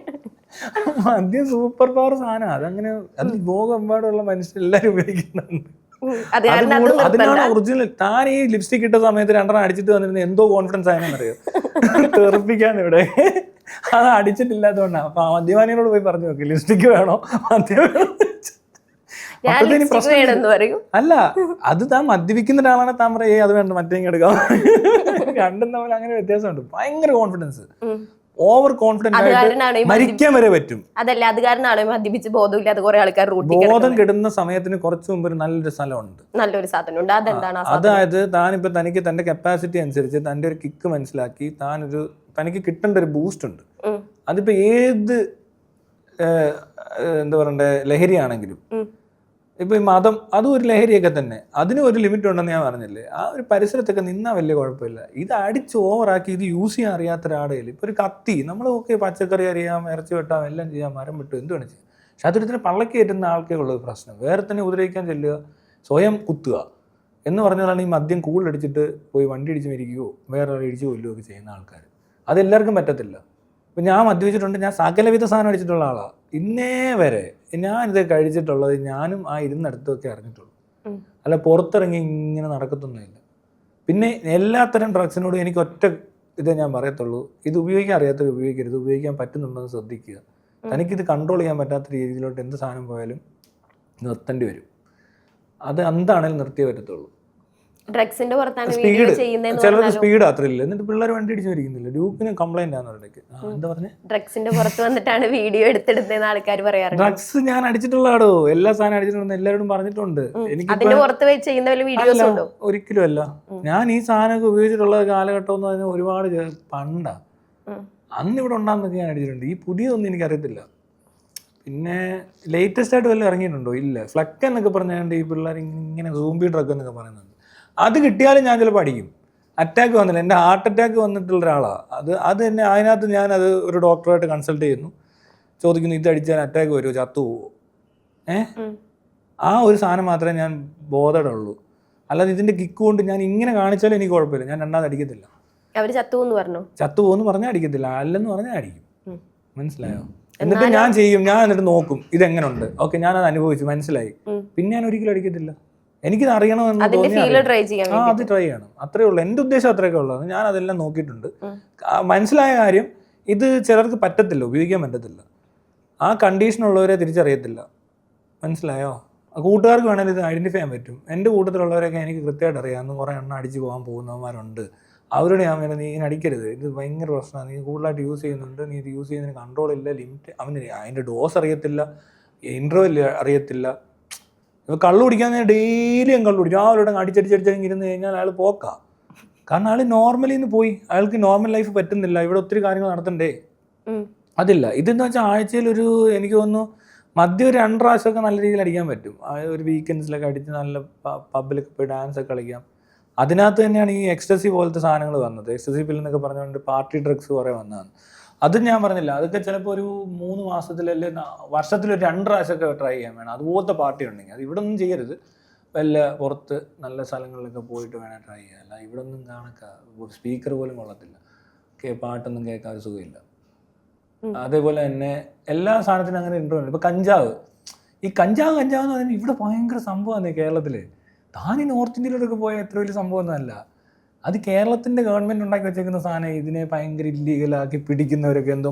മദ്യം സൂപ്പർ പവർ സാധനം. അതങ്ങനെ അത് ലോകമെമ്പാടുള്ള മനുഷ്യരെല്ലാരും ഉപയോഗിക്കുന്നുണ്ട്. അതിനാണ് ഒറിജിനൽ. താൻ ഈ ലിപ്സ്റ്റിക് ഇട്ട സമയത്ത് 2 അടിച്ചിട്ട് വന്നിരുന്ന എന്തോ കോൺഫിഡൻസ് ആയെന്നറിയോ? തെറിപ്പിക്കാൻ ഇവിടെ അത് അടിച്ചിട്ടില്ലാത്തതുകൊണ്ടാണ്. അപ്പൊ മദ്യപാനികളോട് പോയി പറഞ്ഞു നോക്കി, ലിപ്സ്റ്റിക് വേണോ മദ്യം വേണോ? അല്ല, അത് താൻ മദ്യപിക്കുന്ന ഒരാളാണ്, താൻ പറയേ അത് വേണ്ട മറ്റേ എടുക്കാം. രണ്ടും തമ്മിൽ അങ്ങനെ വ്യത്യാസമുണ്ട്. ഭയങ്കര കോൺഫിഡൻസ്, ഓവർ കോൺഫിഡൻസ് മരിക്കാൻ വരെ പറ്റും. അതല്ല, അത് കാരണമാണ് മദ്യപിച്ച് ബോധമില്ലാതെ കുറെ ആൾക്കാർ ബോധം കെടുന്ന സമയത്തിന് കുറച്ച് മുമ്പ് ഒരു നല്ലൊരു സ്ഥലമുണ്ട്, നല്ലൊരു സാധനമുണ്ട്. അതെന്താണ്? അതായത് താനിപ്പോ തനിക്ക് തന്റെ കപ്പാസിറ്റി അനുസരിച്ച് തന്റെ ഒരു കിക്ക് മനസ്സിലാക്കി തനിക്ക് കിട്ടേണ്ട ഒരു ബൂസ്റ്റ് ഉണ്ട്. അതിപ്പോ ഏത് എന്താ പറയണ്ടേ ലഹരിയാണെങ്കിലും, ഇപ്പൊ ഈ മതം അതും ഒരു ലഹരിയൊക്കെ തന്നെ, അതിനും ഒരു ലിമിറ്റ് ഉണ്ടെന്ന് ഞാൻ പറഞ്ഞില്ലേ. ആ ഒരു പരിസരത്തൊക്കെ നിന്നാൽ വലിയ കുഴപ്പമില്ല. ഇത് അടിച്ച് ഓവറാക്കി ഇത് യൂസ് ചെയ്യാൻ അറിയാത്ത ഒരാടയിൽ ഇപ്പൊ ഒരു കത്തി, നമ്മൾ ഓക്കെ പച്ചക്കറി അറിയാം, ഇറച്ചി വെട്ടാം, എല്ലാം ചെയ്യാം, മരം വിട്ടു, എന്ത് വേണം ചെയ്യാം. പക്ഷെ അതൊരുത്തിന് പള്ളക്ക് കയറ്റുന്ന ആൾക്കേ ഉള്ളത് പ്രശ്നം. വേറെ തന്നെ ഉപദ്രവിക്കാൻ ചെല്ലുക, സ്വയം കുത്തുക എന്ന് പറഞ്ഞാലാണ് ഈ മദ്യം കൂടുതലടിച്ചിട്ട് പോയി വണ്ടി ഇടിച്ച് മരിക്കുകയോ വേറെ ഇടിച്ചു കൊല്ലുകയോ ഒക്കെ ചെയ്യുന്ന ആൾക്കാർ. അതെല്ലാവർക്കും പറ്റത്തില്ല. ഇപ്പം ഞാൻ മദ്യപിച്ചിട്ടുണ്ട്, ഞാൻ സകലവിധ സാധനം അടിച്ചിട്ടുള്ള ആളാണ്. ഇന്നേ വരെ ഞാനിത് കഴിച്ചിട്ടുള്ളത് ഞാനും ആ ഇരുന്നടുത്തൊക്കെ അറിഞ്ഞിട്ടുള്ളൂ, അല്ല പുറത്തിറങ്ങി ഇങ്ങനെ നടക്കത്തൊന്നുമില്ല. പിന്നെ എല്ലാത്തരം ഡ്രഗ്സിനോടും എനിക്ക് ഒറ്റ ഇതേ ഞാൻ പറയത്തുള്ളൂ, ഇത് ഉപയോഗിക്കാൻ അറിയാത്തവർ ഉപയോഗിക്കരുത്, ഉപയോഗിക്കാൻ പറ്റുന്നുണ്ടെന്ന് ശ്രദ്ധിക്കുക. തനിക്കിത് കൺട്രോൾ ചെയ്യാൻ പറ്റാത്ത രീതിയിലോട്ട് എന്ത് സാധനം പോയാലും നിർത്തേണ്ടി വരും. അത് എന്താണേലും നിർത്തിയേ പറ്റത്തുള്ളൂ. ഡ്രഗ്സിന്റെ പുറത്താണ് ചിലർക്ക് സ്പീഡ് അത്രയില്ല, എന്നിട്ട് പിള്ളേർ വണ്ടി ഇടിച്ചു മരിക്കുന്നില്ല. ഡ്യൂക്കിന് കംപ്ലൈന്റ് ആണെന്നൊക്കെ എന്താ പറഞ്ഞേ, ഡ്രഗ്സിന്റെ പുറത്ത് വന്നിട്ടാണ് വീഡിയോ എടുത്തെടുത്തെന്ന് ആൾക്കാർ പറയാറുണ്ട്. ഡ്രഗ്സ് ഞാൻ അടിച്ചിട്ടുള്ളതാടോ, എല്ലാ സാധനം അടിച്ചിട്ടുണ്ടെന്ന് എല്ലാവരോടും പറഞ്ഞിട്ടുണ്ട്. എനിക്ക് ഒരിക്കലും അല്ല. ഞാൻ ഈ സാധനമൊക്കെ ഉപയോഗിച്ചിട്ടുള്ള കാലഘട്ടം എന്ന് പറഞ്ഞാൽ ഒരുപാട് പണ്ടാ. അന്ന് ഇവിടെ ഉണ്ടാകുന്നൊക്കെ ഞാൻ അടിച്ചിട്ടുണ്ട്. ഈ പുതിയതൊന്നും എനിക്കറിയത്തില്ല. പിന്നെ ലേറ്റസ്റ്റ് ആയിട്ട് വല്ലതും ഇറങ്ങിയിട്ടുണ്ടോ? ഇല്ല. ഫ്ലക്ക് എന്നൊക്കെ പറഞ്ഞാൽ ഈ പിള്ളേർ ഇങ്ങനെ സൂംബി ഡ്രഗ് എന്നൊക്കെ പറയുന്നുണ്ട്. അത് കിട്ടിയാലും ഞാൻ ചിലപ്പോൾ അടിക്കും. അറ്റാക്ക് വന്നില്ല, എൻ്റെ ഹാർട്ട് അറ്റാക്ക് വന്നിട്ടുള്ള ഒരാളാണ്. അത് തന്നെ അതിനകത്ത് ഞാനത് ഒരു ഡോക്ടറായിട്ട് കൺസൾട്ട് ചെയ്യുന്നു, ചോദിക്കുന്നു ഇത് അടിച്ചാൽ അറ്റാക്ക് വരുമോ, ചത്തു പോവോ? ആ ഒരു സാധനം മാത്രമേ ഞാൻ ബോധമുള്ളൂ. അല്ലാതെ ഇതിൻ്റെ കിക്ക് കൊണ്ട് ഞാൻ ഇങ്ങനെ കാണിച്ചാലും എനിക്ക് കുഴപ്പമില്ല, ഞാൻ രണ്ടാമത് അടിക്കത്തില്ല. ചത്തുപോന്ന് പറഞ്ഞാൽ അടിക്കത്തില്ല, അല്ലെന്ന് പറഞ്ഞാൽ അടിക്കും. മനസ്സിലായോ? എന്നിട്ട് ഞാൻ ചെയ്യും, ഞാൻ എന്നിട്ട് നോക്കും ഇതെങ്ങനെ ഉണ്ട്, ഓക്കെ ഞാനത് അനുഭവിച്ചു മനസ്സിലായി, പിന്നെ ഞാൻ ഒരിക്കലും അടിക്കത്തില്ല. എനിക്കിത് അറിയണമെന്ന് തോന്നിയാൽ അത് ട്രൈ ചെയ്യണം, അത്രേ ഉള്ളൂ. എൻ്റെ ഉദ്ദേശം അത്രയൊക്കെ ഉള്ളത്. ഞാൻ അതെല്ലാം നോക്കിയിട്ടുണ്ട്. മനസ്സിലായ കാര്യം, ഇത് ചിലർക്ക് പറ്റത്തില്ല, ഉപയോഗിക്കാൻ പറ്റത്തില്ല. ആ കണ്ടീഷനുള്ളവരെ തിരിച്ചറിയത്തില്ല. മനസ്സിലായോ? കൂട്ടുകാർക്ക് വേണമെങ്കിൽ ഇത് ഐഡൻറ്റിഫൈ ചെയ്യാൻ പറ്റും. എൻ്റെ കൂട്ടത്തിലുള്ളവരൊക്കെ എനിക്ക് കൃത്യമായിട്ട് അറിയാം, കുറേ എണ്ണം അടിച്ച് പോകാൻ പോകുന്നവന്മാരുണ്ട്. അവരോട് ഞാൻ വേണം, നീ ഇങ്ങനെ അടിക്കരുത്, ഇത് ഭയങ്കര പ്രശ്നമാണ്, നീ കൂടുതലായിട്ട് യൂസ് ചെയ്യുന്നുണ്ട്, നീ ഇത് യൂസ് ചെയ്യുന്നതിന് കൺട്രോൾ ഇല്ല, ലിമിറ്റ്, അവന് അതിൻ്റെ ഡോസ് അറിയത്തില്ല, ഇൻട്രോവൽ അറിയത്തില്ല. ഇപ്പോൾ കള്ളു കുടിക്കാൻ ഡെയിലി ഞാൻ കള്ളു കുടിക്കും, രാവിലെ അടിച്ചടിച്ചടിച്ചങ്ങ് ഇരുന്ന് കഴിഞ്ഞാൽ അയാൾ പോക്കാം. കാരണം അയാൾ നോർമലി നിന്ന് പോയി, അയാൾക്ക് നോർമൽ ലൈഫ് പറ്റുന്നില്ല, ഇവിടെ ഒത്തിരി കാര്യങ്ങൾ നടത്തണ്ടേ, അതില്ല. ഇതെന്ന് വെച്ചാൽ ആഴ്ചയിലൊരു എനിക്ക് തോന്നുന്നു മദ്യം ഒരു 2 പ്രാവശ്യമൊക്കെ നല്ല രീതിയിൽ അടിക്കാൻ പറ്റും. ഒരു വീക്കെൻഡ്സിലൊക്കെ അടിച്ച് നല്ല പബ്ബിലൊക്കെ പോയി ഡാൻസ് ഒക്കെ കളിക്കാം. അതിനകത്ത് തന്നെയാണ് ഈ എക്സ്റ്റസി പോലത്തെ സാധനങ്ങൾ വന്നത്. എക്സ്റ്റസി പിൽ എന്നൊക്കെ പറഞ്ഞുകൊണ്ട് പാർട്ടി ഡ്രഗ്സ് കുറേ വന്നതാണ്. അതും ഞാൻ പറഞ്ഞില്ല, അതൊക്കെ ചിലപ്പോൾ ഒരു 3 മാസത്തിലല്ലേ വർഷത്തിലൊരു 2 പ്രാവശ്യമൊക്കെ ട്രൈ ചെയ്യാൻ വേണം. അതുപോലത്തെ പാർട്ടി ഉണ്ടെങ്കിൽ അത് ഇവിടെ ഒന്നും ചെയ്യരുത്, വല്ല പുറത്ത് നല്ല സ്ഥലങ്ങളിലൊക്കെ പോയിട്ട് വേണം ട്രൈ ചെയ്യാൻ. അല്ല ഇവിടെ ഒന്നും സ്പീക്കർ പോലും കൊള്ളത്തില്ല, പാട്ടൊന്നും കേൾക്കാൻ സുഖമില്ല. അതേപോലെ തന്നെ എല്ലാ സാധനത്തിനും അങ്ങനെ ഇൻട്രോണ്ട്. ഇപ്പോൾ കഞ്ചാവ് എന്ന് പറയുന്നത് ഇവിടെ ഭയങ്കര സംഭവമാണ് കേരളത്തിൽ. താൻ ഈ നോർത്ത് ഇന്ത്യയിലൊക്കെ പോയാൽ എത്ര വലിയ സംഭവമൊന്നുമല്ല. അത് കേരളത്തിൻ്റെ ഗവൺമെൻറ് ഉണ്ടാക്കി വെച്ചേക്കുന്ന സാധനം. ഇതിനെ ഭയങ്കര ഇല്ലീഗലാക്കി പിടിക്കുന്നവരൊക്കെ എന്തോ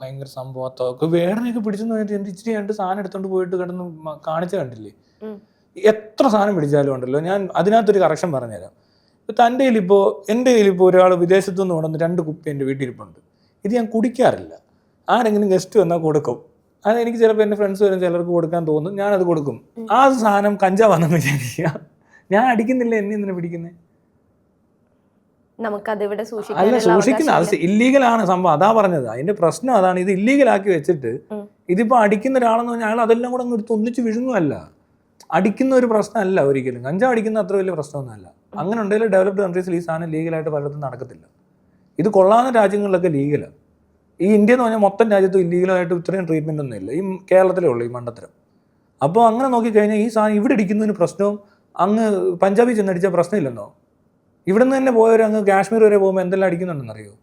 ഭയങ്കര സംഭവത്തൊക്കെ വേടനെയൊക്കെ പിടിച്ചെന്ന് പറഞ്ഞിട്ട് എന്ത് ഇച്ചിരി കണ്ട് സാധനം എടുത്തോണ്ട് പോയിട്ട് കിടന്ന് കാണിച്ച കണ്ടില്ലേ? എത്ര സാധനം പിടിച്ചാലും ഉണ്ടല്ലോ, ഞാൻ അതിനകത്തൊരു കറക്ഷൻ പറഞ്ഞുതരാം. തൻ്റെ കയ്യിലിപ്പോൾ എൻ്റെ കയ്യിലിപ്പോൾ ഒരാൾ വിദേശത്തു നിന്ന് കൊണ്ടുവന്ന് 2 കുപ്പി എൻ്റെ വീട്ടിലിരിപ്പുണ്ട്. ഇത് ഞാൻ കുടിക്കാറില്ല. ആരെങ്കിലും ഗസ്റ്റ് വന്നാൽ കൊടുക്കും. അത് എനിക്ക് ചിലപ്പോൾ എൻ്റെ ഫ്രണ്ട്സ് വരും, ചിലർക്ക് കൊടുക്കാൻ തോന്നും, ഞാനത് കൊടുക്കും. ആ സാധനം കഞ്ചാവാണെന്ന് വിചാരിക്കുക. ഞാൻ അടിക്കുന്നില്ല, എന്നെ എന്തിനാ പിടിക്കുന്നത്? നമുക്കതിവിടെ അല്ല, സൂക്ഷിക്കുന്ന അത് ഇല്ലീഗലാണ് സംഭവം. അതാ പറഞ്ഞത്, അതിന്റെ പ്രശ്നം അതാണ്. ഇത് ഇല്ലീഗലാക്കി വെച്ചിട്ട് ഇതിപ്പോ അടിക്കുന്ന ഒരാളെന്ന് പറഞ്ഞാൽ അയാൾ അതെല്ലാം കൂടെ എടുത്ത് ഒന്നിച്ച് വിഴുങ്ങുമല്ല. അടിക്കുന്ന ഒരു പ്രശ്നമല്ല ഒരിക്കലും. കഞ്ചാവ് അടിക്കുന്ന അത്ര വലിയ പ്രശ്നമൊന്നുമല്ല. അങ്ങനെ ഉണ്ടെങ്കിൽ ഡെവലപ്ഡ് കൺട്രീസിൽ ഈ സാധനം ലീഗലായിട്ട് പലയിടത്തും നടക്കത്തില്ല. ഇത് കൊള്ളാവുന്ന രാജ്യങ്ങളിലൊക്കെ ലീഗലാണ്. ഈ ഇന്ത്യ എന്ന് പറഞ്ഞാൽ മൊത്തം രാജ്യത്തും ഇല്ലീഗലായിട്ട് ഇത്രയും ട്രീറ്റ്മെന്റ് ഒന്നും ഇല്ല. ഈ കേരളത്തിലേ ഉള്ളൂ ഈ മണ്ടത്തരം. അപ്പോൾ അങ്ങനെ നോക്കിക്കഴിഞ്ഞാൽ ഈ സാധനം ഇവിടെ അടിക്കുന്നതിന് പ്രശ്നവും അങ്ങ് പഞ്ചാബിൽ ചെന്നടിച്ചാൽ പ്രശ്നമില്ലെന്നോ? ഇവിടെ നിന്ന് തന്നെ പോയവർ അങ്ങ് കാശ്മീർ വരെ പോകുമ്പോൾ എന്തെല്ലാം അടിക്കുന്നുണ്ടെന്നറിയോ?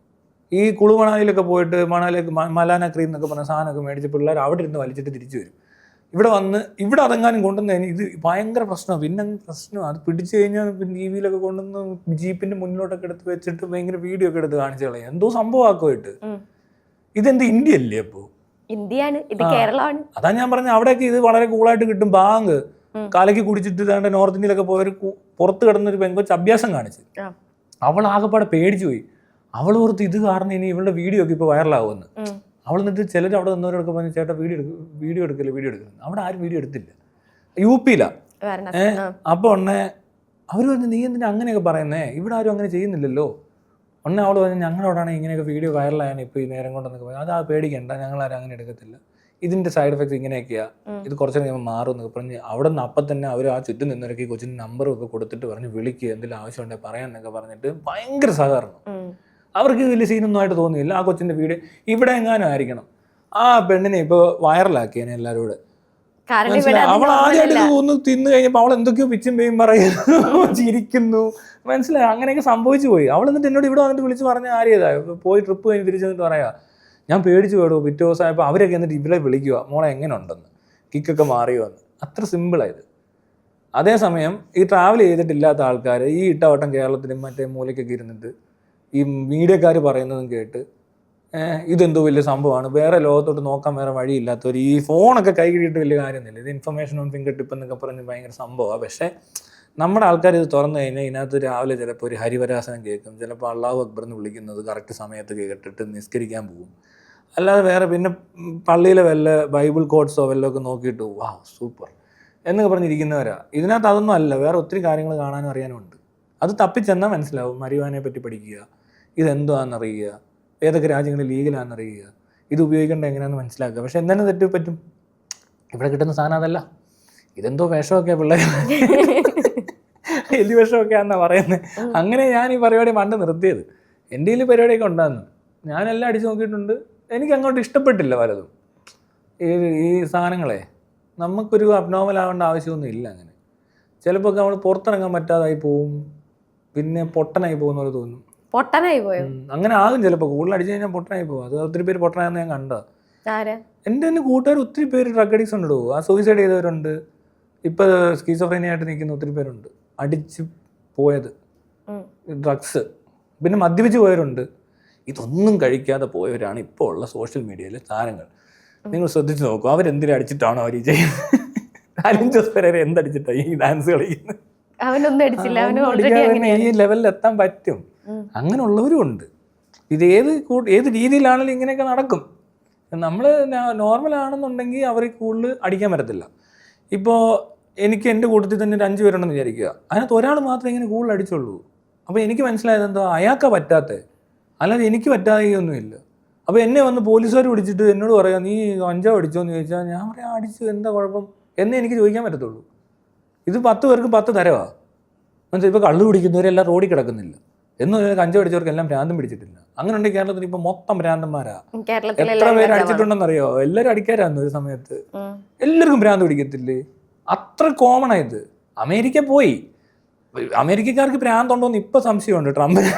ഈ കുളു മണാലിയിലൊക്കെ പോയിട്ട് മണാലിലേക്ക് മലാന ക്രീം എന്നൊക്കെ പറഞ്ഞ സാധനമൊക്കെ മേടിച്ച് പിള്ളേർ അവിടെ ഇരുന്ന് വലിച്ചിട്ട് തിരിച്ചു വരും. ഇവിടെ വന്ന് ഇവിടെ അതെങ്ങാനും കൊണ്ടുവന്നതിന് ഇത് ഭയങ്കര പ്രശ്നമാണ്. പിന്നെ പ്രശ്നമാണ് അത് പിടിച്ചു കഴിഞ്ഞാൽ ടി വിയിലൊക്കെ കൊണ്ടുവന്ന് ജീപ്പിന്റെ മുന്നിലോട്ടൊക്കെ എടുത്ത് വെച്ചിട്ട് ഭയങ്കര വീഡിയോ ഒക്കെ എടുത്ത് കാണിച്ചു കളയാം. എന്തോ സംഭവമാക്കുമായിട്ട്. ഇതെന്ത് ഇന്ത്യ അല്ലേ? അപ്പോൾ ഇന്ത്യയാണ്, ഇത് കേരളമാണ്. അതാ ഞാൻ പറഞ്ഞ അവിടെയൊക്കെ ഇത് വളരെ കൂളായിട്ട് കിട്ടും. ബാങ്ക് കാലയ്ക്ക് കുടിച്ചിട്ട് താണ്ട് നോർത്ത് ഇന്ത്യയിലൊക്കെ പോയൊരു പുറത്ത് കിടന്നൊരു പെങ്കൊച്ച് അഭ്യാസം കാണിച്ച് അവൾ ആകെപ്പാടെ പേടിച്ചു പോയി. അവൾ ഓർത്ത് ഇത് കാരണം ഇനി ഇവളുടെ വീഡിയോ ഒക്കെ ഇപ്പൊ വൈറലാവുമെന്ന്. അവൾ എന്നിട്ട് ചിലർ അവിടെ നിന്നവരൊക്കെ പറഞ്ഞു ചേട്ടാ വീഡിയോ എടുക്കല്. അവിടെ ആരും വീഡിയോ എടുത്തില്ല. UP-ലാ. അപ്പൊ ഉടനെ അവര് പറഞ്ഞു നീ എന്തിനാ അങ്ങനെയൊക്കെ പറയുന്നേ, ഇവിടെ ആരും അങ്ങനെ ചെയ്യുന്നില്ലല്ലോ. ഉടനെ അവള് പറഞ്ഞു ഞങ്ങളോടാണ് ഇങ്ങനെയൊക്കെ വീഡിയോ വൈറലായാണ് ഇപ്പൊ ഈ നേരം കൊണ്ടെന്നൊക്കെ പറഞ്ഞു. അത് പേടിക്കണ്ട, ഞങ്ങളാരും അങ്ങനെ എടുക്കത്തില്ല, ഇതിന്റെ സൈഡ് എഫക്ട്സ് ഇങ്ങനെയൊക്കെയാ, ഇത് കുറച്ചു നേരം മാറും എന്നൊക്കെ പറഞ്ഞ് അവിടെ നിന്ന് അപ്പം തന്നെ അവർ ആ ചുറ്റും നിന്നവരൊക്കെ ഈ കൊച്ചിന് നമ്പറും ഒക്കെ കൊടുത്തിട്ട് പറഞ്ഞ് വിളിക്കുക, എന്തെങ്കിലും ആവശ്യമുണ്ടെങ്കിൽ പറയാന്നൊക്കെ പറഞ്ഞിട്ട് ഭയങ്കര സഹകരണം. അവർക്ക് വലിയ സീനൊന്നും ആയിട്ട് തോന്നിയില്ല. ആ കൊച്ചിന്റെ വീഡിയോ ഇവിടെ എങ്ങാനും ആയിരിക്കണം ആ പെണ്ണിനെ ഇപ്പോൾ വൈറലാക്കിയേനെ എല്ലാവരും കൂടെ. അവൾ ആദ്യമായിട്ട് ഒന്ന് തിന്നു കഴിഞ്ഞപ്പോൾ അവൾ എന്തൊക്കെയോ പിച്ചും പേയും പറയുന്നു, ചിരിക്കുന്നു, മനസ്സിലായി. അങ്ങനെയൊക്കെ സംഭവിച്ചു പോയി. അവൾ എന്നിട്ട് എന്നോട് ഇവിടെ വന്നിട്ട് വിളിച്ച് പറഞ്ഞ ആര്യേതാ പോയി ട്രിപ്പ് കഴിഞ്ഞ് തിരിച്ചു വന്നിട്ട് പറയാ ഞാൻ പേടിച്ചു പോയിടും. പിറ്റേ ദിവസമായപ്പോൾ അവരൊക്കെ എന്നിട്ട് ഇവളെ വിളിക്കുക മോളെ എങ്ങനെ ഉണ്ടെന്ന്, കിക്കൊക്കെ മാറിയോ എന്ന്. അത്ര സിമ്പിളായത്. അതേസമയം ഈ ട്രാവൽ ചെയ്തിട്ടില്ലാത്ത ആൾക്കാർ ഈ ഇട്ടവട്ടം കേരളത്തിലും മറ്റേ മൂലയ്ക്കൊക്കെ ഇരുന്നിട്ട് ഈ മീഡിയക്കാർ പറയുന്നതും കേട്ട് ഇതെന്തോ വലിയ സംഭവമാണ്, വേറെ ലോകത്തോട്ട് നോക്കാൻ വേറെ വഴിയില്ലാത്തവർ ഈ ഫോണൊക്കെ കൈ കിട്ടിയിട്ട് വലിയ കാര്യമൊന്നുമില്ല, ഇത് ഇൻഫർമേഷൻ ഓൺ ഫിംഗർ ടിപ്പ് എന്നൊക്കെ പറഞ്ഞ് ഭയങ്കര സംഭവമാണ്. പക്ഷേ നമ്മുടെ ആൾക്കാർ ഇത് തുറന്നു കഴിഞ്ഞാൽ ഇതിനകത്ത് രാവിലെ ചിലപ്പോൾ ഒരു ഹരിവരാസനം കേൾക്കും, ചിലപ്പോൾ അള്ളാഹു അക്ബർ എന്ന് വിളിക്കുന്നത് കറക്റ്റ് സമയത്ത് കേട്ടിട്ട് നിസ്കരിക്കാൻ പോകും. അല്ലാതെ വേറെ പിന്നെ പള്ളിയിലെ വല്ല ബൈബിൾ കോഡ്സോ വല്ലതൊക്കെ നോക്കിയിട്ട് വാ സൂപ്പർ എന്നൊക്കെ പറഞ്ഞിരിക്കുന്നവരാ. ഇതിനകത്ത് അതൊന്നും അല്ല, വേറെ ഒത്തിരി കാര്യങ്ങൾ കാണാനും അറിയാനും ഉണ്ട്. അത് തപ്പിച്ചെന്നാൽ മനസ്സിലാവും. മരിവാനെ പറ്റി പഠിക്കുക, ഇതെന്തുവാണെന്നറിയുക, ഏതൊക്കെ രാജ്യങ്ങളിൽ ലീഗലാണെന്നറിയുക, ഇത് ഉപയോഗിക്കേണ്ട എങ്ങനെയാണെന്ന് മനസ്സിലാക്കുക. പക്ഷെ എന്താണ് തെറ്റ് പറ്റും? ഇവിടെ കിട്ടുന്ന സാധനം അതല്ല, ഇതെന്തോ വിഷമൊക്കെയാണ് പിള്ളേർ എലി വിഷമൊക്കെ ആണെന്നാണ് പറയുന്നത്. അങ്ങനെ ഞാൻ ഈ പരിപാടി പണ്ട് നിർത്തിയത്. എൻ്റെ കയ്യിൽ പരിപാടിയൊക്കെ ഉണ്ടായിരുന്നു, ഞാനെല്ലാം അടിച്ചു നോക്കിയിട്ടുണ്ട്. എനിക്ക് അങ്ങോട്ട് ഇഷ്ടപ്പെട്ടില്ല പലതും. ഈ സാധനങ്ങളെ നമുക്കൊരു അബ്നോർമൽ ആവേണ്ട ആവശ്യമൊന്നും ഇല്ല. അങ്ങനെ ചിലപ്പോൾ നമ്മൾ പുറത്തിറങ്ങാൻ പറ്റാതായി പോവും, പിന്നെ പൊട്ടനായി പോകുന്ന പോലെ തോന്നും. പൊട്ടനായി പോയോ? അങ്ങനെ ആകും ചിലപ്പോൾ. കൂടുതൽ അടിച്ചു കഴിഞ്ഞാൽ പൊട്ടനായി പോകും. അത് ഒത്തിരി പേര് പൊട്ടനായെന്ന് ഞാൻ കണ്ടത്. എൻ്റെ തന്നെ കൂട്ടുകാർ ഒത്തിരി പേര് ഡ്രഗ് അഡിക്ട്സ് ഉണ്ടോ, ആ സൂയിസൈഡ് ചെയ്തവരുണ്ട്, ഇപ്പോൾ സ്കീസോഫ്രീനിയ ആയിട്ട് നിൽക്കുന്ന ഒത്തിരി പേരുണ്ട്, അടിച്ച് പോയത് ഡ്രഗ്സ്, പിന്നെ മദ്യപിച്ച് പോയവരുണ്ട്. ഇതൊന്നും കഴിക്കാതെ പോയവരാണ് ഇപ്പോൾ ഉള്ള സോഷ്യൽ മീഡിയയിലെ താരങ്ങൾ. നിങ്ങൾ ശ്രദ്ധിച്ച് നോക്കൂ, അവരെന്തിനും അടിച്ചിട്ടാണോ അവർ ചെയ്യുന്നത്? അലൻ ജോസ് പെരേര എന്തടിച്ചിട്ടാണ് ഈ ഡാൻസ് കളിക്കുന്നത്? ഈ ലെവലിൽ എത്താൻ പറ്റും. അങ്ങനെയുള്ളവരും ഉണ്ട്. ഇത് ഏത് രീതിയിലാണെങ്കിലും ഇങ്ങനെയൊക്കെ നടക്കും. നമ്മൾ നോർമലാണെന്നുണ്ടെങ്കിൽ അവർക്ക് കൂടുതൽ അടിക്കാൻ പറ്റത്തില്ല. ഇപ്പോൾ എനിക്ക് എൻ്റെ കൂട്ടത്തിൽ തന്നെ ഒരു 5 പേരുണ്ടെന്ന് വിചാരിക്കുക, അതിനകത്ത് ഒരാൾ മാത്രമേ ഇങ്ങനെ കൂടുതൽ അടിച്ചുള്ളൂ. അപ്പോൾ എനിക്ക് മനസ്സിലായത് എന്താ, അയാൾക്കാ പറ്റാത്തത്, അല്ലാതെ എനിക്ക് പറ്റാതെയൊന്നുമില്ല. അപ്പോൾ എന്നെ വന്ന് പോലീസുകാർ പിടിച്ചിട്ട് എന്നോട് പറയാം നീ കഞ്ചാവ് അടിച്ചോ എന്ന് ചോദിച്ചാൽ ഞാൻ പറയാം അടിച്ചു, എന്താ കുഴപ്പം എന്നേ എനിക്ക് ചോദിക്കാൻ പറ്റത്തുള്ളൂ. ഇത് 10 പേർക്ക് 10 തരവാ. മനസ്സിലായി? ഇപ്പോൾ കള്ളു പിടിക്കുന്നവരെല്ലാം റോഡിൽ കിടക്കുന്നില്ല എന്ന് കഞ്ചാവ് അടിച്ചവർക്കെല്ലാം ഭ്രാന്തം പിടിച്ചിട്ടില്ല. അങ്ങനെ ഉണ്ടെങ്കിൽ കേരളത്തിൽ ഇപ്പോൾ മൊത്തം ഭ്രാന്തന്മാരാ. എത്ര പേര് അടിച്ചിട്ടുണ്ടെന്നറിയോ? എല്ലാവരും അടിക്കാരാന്ന് ഒരു സമയത്ത്. എല്ലാവർക്കും ഭ്രാന്ത് പിടിക്കത്തില്ലേ? അത്ര കോമൺ ആയത്. അമേരിക്ക പോയി, അമേരിക്കക്കാർക്ക് ഭ്രാന്തുണ്ടോന്ന് ഇപ്പൊ സംശയമുണ്ട്. ട്രംപിന്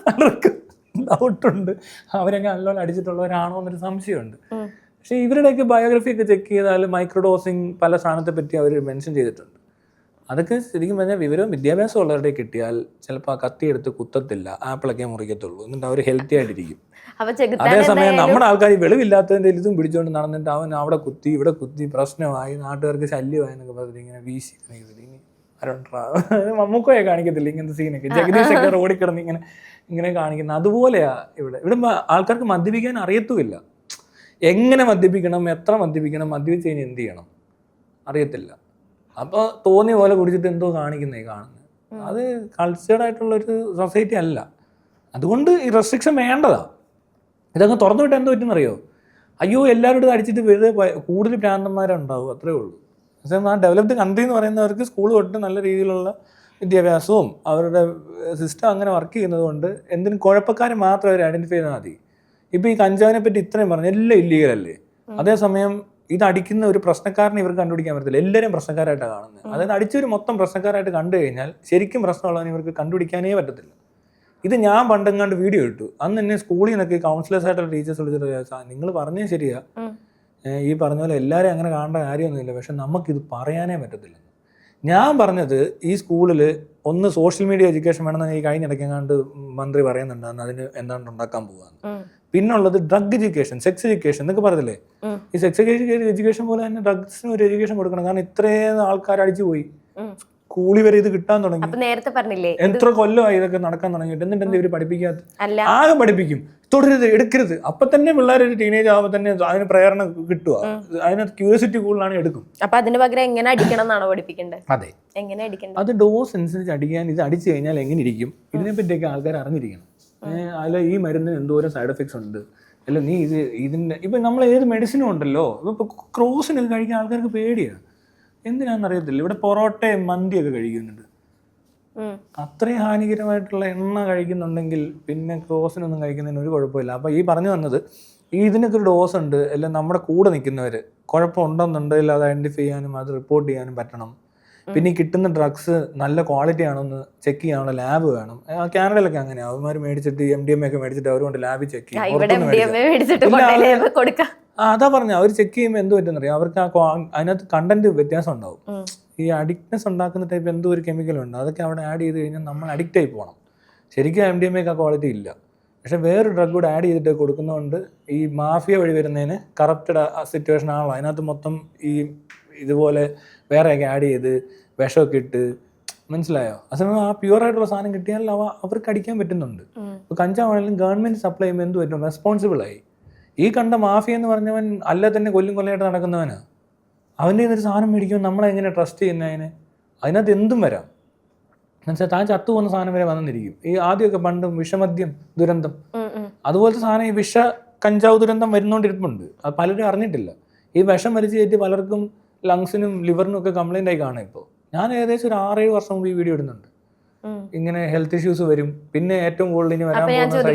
പലർക്കും ഡൗട്ടുണ്ട്, അവരൊക്കെ നല്ലോണം അടിച്ചിട്ടുള്ളവരാണോ എന്നൊരു സംശയമുണ്ട്. പക്ഷെ ഇവരുടെയൊക്കെ ബയോഗ്രഫി ഒക്കെ ചെക്ക് ചെയ്താൽ മൈക്രോഡോസിങ് പല സാധനത്തെ പറ്റി അവർ മെൻഷൻ ചെയ്തിട്ടുണ്ട്. അതൊക്കെ ശരിക്കും പറഞ്ഞാൽ വിവരവും വിദ്യാഭ്യാസം ഉള്ളവരുടെ കിട്ടിയാൽ ചിലപ്പോൾ ആ കത്തിയെടുത്ത് കുത്തത്തില്ല, ആപ്പിളൊക്കെ മുറിക്കത്തുള്ളൂ, എന്നിട്ട് അവർ ഹെൽത്തി ആയിട്ടിരിക്കും. അതേസമയം നമ്മുടെ ആൾക്കാർ വെളിവില്ലാത്തതിൻ്റെ ഇതും പിടിച്ചുകൊണ്ട് നടന്നിട്ട് അവൻ അവിടെ കുത്തി ഇവിടെ കുത്തി പ്രശ്നമായി നാട്ടുകാർക്ക് ശല്യമായി എന്നൊക്കെ പറഞ്ഞിട്ട് ഇങ്ങനെ വീശി ആരുണ്ടാ മമ്മൂക്കയെ കാണിക്കത്തില്ല ഇങ്ങനത്തെ സീനൊക്കെ, ജഗദീഷൊക്കെ റോഡിൽ കിടന്ന് ഇങ്ങനെ കാണിക്കുന്നത് അതുപോലെയാ ഇവിടെ. ആൾക്കാർക്ക് മദ്യപിക്കാൻ അറിയത്തുമില്ല. എങ്ങനെ മദ്യപിക്കണം, എത്ര മദ്യപിക്കണം, മദ്യപിച്ച് കഴിഞ്ഞാൽ എന്ത് ചെയ്യണം അറിയത്തില്ല. അപ്പോൾ തോന്നിയ പോലെ കുടിച്ചിട്ട് എന്തോ കാണുന്നത്. അത് കൾച്ചേർഡ് ആയിട്ടുള്ളൊരു സൊസൈറ്റി അല്ല. അതുകൊണ്ട് ഈ റെസ്ട്രിക്ഷൻ വേണ്ടതാ. ഇതങ്ങ് തുറന്നു വിട്ട് എന്തോ പറ്റുന്നറിയോ, അയ്യോ എല്ലാവരും അടിച്ചിട്ട് വെറുതെ കൂടുതൽ ഭ്രാന്തന്മാരുണ്ടാവും, അത്രേ ഉള്ളൂ. പക്ഷേ ആ ഡെവലപ്ഡ് കൺട്രി എന്ന് പറയുന്നവർക്ക് സ്കൂൾ തൊട്ട് നല്ല രീതിയിലുള്ള വിദ്യാഭ്യാസവും അവരുടെ സിസ്റ്റം അങ്ങനെ വർക്ക് ചെയ്യുന്നത് കൊണ്ട് എന്തിനും കുഴപ്പക്കാരെ മാത്രം അവർ ഐഡൻറ്റിഫൈ ചെയ്താൽ മതി. ഇപ്പോൾ ഈ കഞ്ചാവിനെ പറ്റി ഇത്രയും പറഞ്ഞു, എല്ലാം ഇല്ലീഗലല്ലേ. അതേസമയം ഇത് അടിക്കുന്ന ഒരു പ്രശ്നക്കാരനെ ഇവർക്ക് കണ്ടുപിടിക്കാൻ പറ്റത്തില്ല. എല്ലാവരും പ്രശ്നക്കാരായിട്ടാണ് കാണുന്നത്. അതായത് അടിച്ചവർ മൊത്തം പ്രശ്നക്കാരായിട്ട് കണ്ടു കഴിഞ്ഞാൽ ശരിക്കും പ്രശ്നമുള്ളവനെ ഇവർക്ക് കണ്ടുപിടിക്കാനേ പറ്റത്തില്ല. ഇത് ഞാൻ പണ്ടെങ്ങാണ്ട് വീഡിയോ ഇട്ടു. അന്ന് എന്നെ സ്കൂളിൽ നിന്നൊക്കെ കൗൺസിലേഴ്സ് ആയിട്ടുള്ള ടീച്ചേഴ്സ് വിളിച്ചിട്ട്, നിങ്ങൾ പറഞ്ഞത് ശരിയാ, ഈ പറഞ്ഞ പോലെ എല്ലാവരും അങ്ങനെ കാണേണ്ട കാര്യമൊന്നുമില്ല, പക്ഷെ നമുക്കിത് പറയാനേ പറ്റത്തില്ല. ഞാൻ പറഞ്ഞത് ഈ സ്കൂളിൽ ഒന്ന് സോഷ്യൽ മീഡിയ എഡ്യൂക്കേഷൻ വേണമെന്ന് ഈ കഴിഞ്ഞിടയ്ക്കെങ്ങാണ്ട് മന്ത്രി പറയുന്നുണ്ടായിരുന്നു, അതിന് എന്താണ്ട് ഉണ്ടാക്കാൻ പോകാന്ന്. പിന്നുള്ളത് ഡ്രഗ് എഡ്യൂക്കേഷൻ, സെക്സ് എഡ്യൂക്കേഷൻ എന്നൊക്കെ പറഞ്ഞില്ലേ. ഈ സെക്സ് എഡ്യൂക്കേഷൻ പോലെ തന്നെ ഡ്രഗ്സിന് ഒരു എഡ്യൂക്കേഷൻ കൊടുക്കണം. കാരണം ഇത്രയും ആൾക്കാർ അടിച്ചു പോയി, സ്കൂളിൽ വരെ ഇത് കിട്ടാൻ തുടങ്ങി. നേരത്തെ പറഞ്ഞില്ലേ എത്ര കൊല്ലമായി ഇതൊക്കെ നടക്കാൻ തുടങ്ങിയിട്ട്, എന്നിട്ട് എന്താ ഇവര് പഠിപ്പിക്കാത്ത? ആകെ പഠിപ്പിക്കും, തുടരുത്, എടുക്കരുത്. അപ്പൊ തന്നെ പിള്ളേർ ഒരു ടീനേജ് ആവുമ്പോൾ തന്നെ അതിന് പ്രേരണ കിട്ടുക, അതിനകത്ത് ക്യൂരിയോസിറ്റി കൂടുതലാണ്, എടുക്കും. അപ്പൊ അതിന് പകരം എങ്ങനെ അടിക്കണം എന്നാണോ പഠിപ്പിക്കേണ്ടത്? അതെ, എങ്ങനെ അടിക്കണം, അത് ഡോസ് അനുസരിച്ച് അടിക്കാൻ. ഇത് അടിച്ചു കഴിഞ്ഞാൽ എങ്ങനെ ഇരിക്കും, ഇതിനെ പറ്റിയൊക്കെ ആൾക്കാർ അറിഞ്ഞിരിക്കണം. അല്ല ഈ മരുന്നിന് എന്തോരം സൈഡ് എഫക്ട്സ് ഉണ്ട്, അല്ല നീ ഇതിന്റെ ഇപ്പൊ നമ്മൾ ഏത് മെഡിസിനും ഉണ്ടല്ലോ. ഇപ്പൊ ക്രോസിനൊക്കെ കഴിക്കാൻ ആൾക്കാർക്ക് പേടിയാണ്, എന്തിനാണെന്നറിയത്തില്ല. ഇവിടെ പൊറോട്ടയും മന്തിയൊക്കെ കഴിക്കുന്നുണ്ട്. അത്രയും ഹാനികരമായിട്ടുള്ള എണ്ണ കഴിക്കുന്നുണ്ടെങ്കിൽ പിന്നെ ക്രോസിനൊന്നും കഴിക്കുന്നതിന് ഒരു കുഴപ്പമില്ല. അപ്പോൾ ഈ പറഞ്ഞു വന്നത്, ഇതിനൊക്കെ ഒരു ഡോസ് ഉണ്ട്, അല്ല നമ്മുടെ കൂടെ നിൽക്കുന്നവർ കുഴപ്പമുണ്ടെന്നുണ്ടെങ്കിൽ അത് ഐഡൻറ്റിഫൈ ചെയ്യാനും അത് റിപ്പോർട്ട് ചെയ്യാനും പറ്റണം. പിന്നെ ഈ കിട്ടുന്ന ഡ്രഗ്സ് നല്ല ക്വാളിറ്റി ആണോ എന്ന് ചെക്ക് ചെയ്യാനുള്ള ലാബ് വേണം. കാനഡയിലൊക്കെ അങ്ങനെ അവന്മാർ മേടിച്ചിട്ട് MDMA ഒക്കെ മേടിച്ചിട്ട് അവരുകൊണ്ട് ലാബിൽ ചെക്ക് ചെയ്യും. അതാ പറഞ്ഞ അവർ ചെക്ക് ചെയ്യുമ്പോൾ എന്ത് പറ്റുന്നറിയാം, അവർക്ക് അതിനകത്ത് കണ്ടന്റ് വ്യത്യാസം ഉണ്ടാവും. ഈ അഡിക്ട്നെസ് ഉണ്ടാക്കുന്ന ടൈപ്പ് എന്തോ ഒരു കെമിക്കലുണ്ട്, അതൊക്കെ അവിടെ ആഡ് ചെയ്ത് കഴിഞ്ഞാൽ നമ്മൾ അഡിക്റ്റ് ആയി പോകണം. ശരിക്കും MDMA ഒക്കെ ക്വാളിറ്റി ഇല്ല, പക്ഷെ വേറൊരു ഡ്രഗ് കൂടെ ആഡ് ചെയ്തിട്ട് കൊടുക്കുന്നതുകൊണ്ട് ഈ മാഫിയ വഴി വരുന്നതിന് കറപ്റ്റഡ് സിറ്റുവേഷൻ ആണല്ലോ. അതിനകത്ത് മൊത്തം ഈ ഇതുപോലെ വേറെയൊക്കെ ആഡ് ചെയ്ത് വിഷമൊക്കെ ഇട്ട്, മനസ്സിലായോ? അതേസമയം ആ പ്യുവറായിട്ടുള്ള സാധനം കിട്ടിയാൽ അവർക്ക് അടിക്കാൻ പറ്റുന്നുണ്ട്. ഇപ്പോൾ കഞ്ചാവാണെങ്കിലും ഗവൺമെൻറ് സപ്ലൈ ചെയ്യുമ്പോൾ എന്ത് പറ്റും, റെസ്പോൺസിബിളായി. ഈ കണ്ട മാഫിയ എന്ന് പറഞ്ഞവൻ അല്ല തന്നെ കൊല്ലമായിട്ട് നടക്കുന്നവനാണ്. അവൻ്റെ ഒരു സാധനം മേടിക്കുമ്പോൾ നമ്മളെങ്ങനെ ട്രസ്റ്റ് ചെയ്യുന്നതിന്? അതിനകത്ത് എന്തും വരാം. എന്നുവെച്ചാൽ താൻ ചത്തു പോകുന്ന സാധനം വരെ വന്നിരിക്കും. ഈ ആദ്യമൊക്കെ പണ്ടും വിഷമദ്യം ദുരന്തം, അതുപോലത്തെ സാധനം ഈ കഞ്ചാവ് ദുരന്തം വരുന്നോണ്ടിരിപ്പുണ്ട്. അത് പലരും അറിഞ്ഞിട്ടില്ല. ഈ വിഷം വലിച്ചു കയറ്റി പലർക്കും ലങ്സിനും ലിവറിനും ഒക്കെ കംപ്ലൈൻ്റ് ആയി കാണാം. ഇപ്പോൾ ഞാൻ ഏകദേശം ഒരു 6-7 വർഷം മുമ്പ് ഈ വീഡിയോ ഇടുന്നുണ്ട്. ഇങ്ങനെ ഹെൽത്ത് ഇഷ്യൂസ് വരും. പിന്നെ ഏറ്റവും കൂടുതൽ ഇനി വരാൻ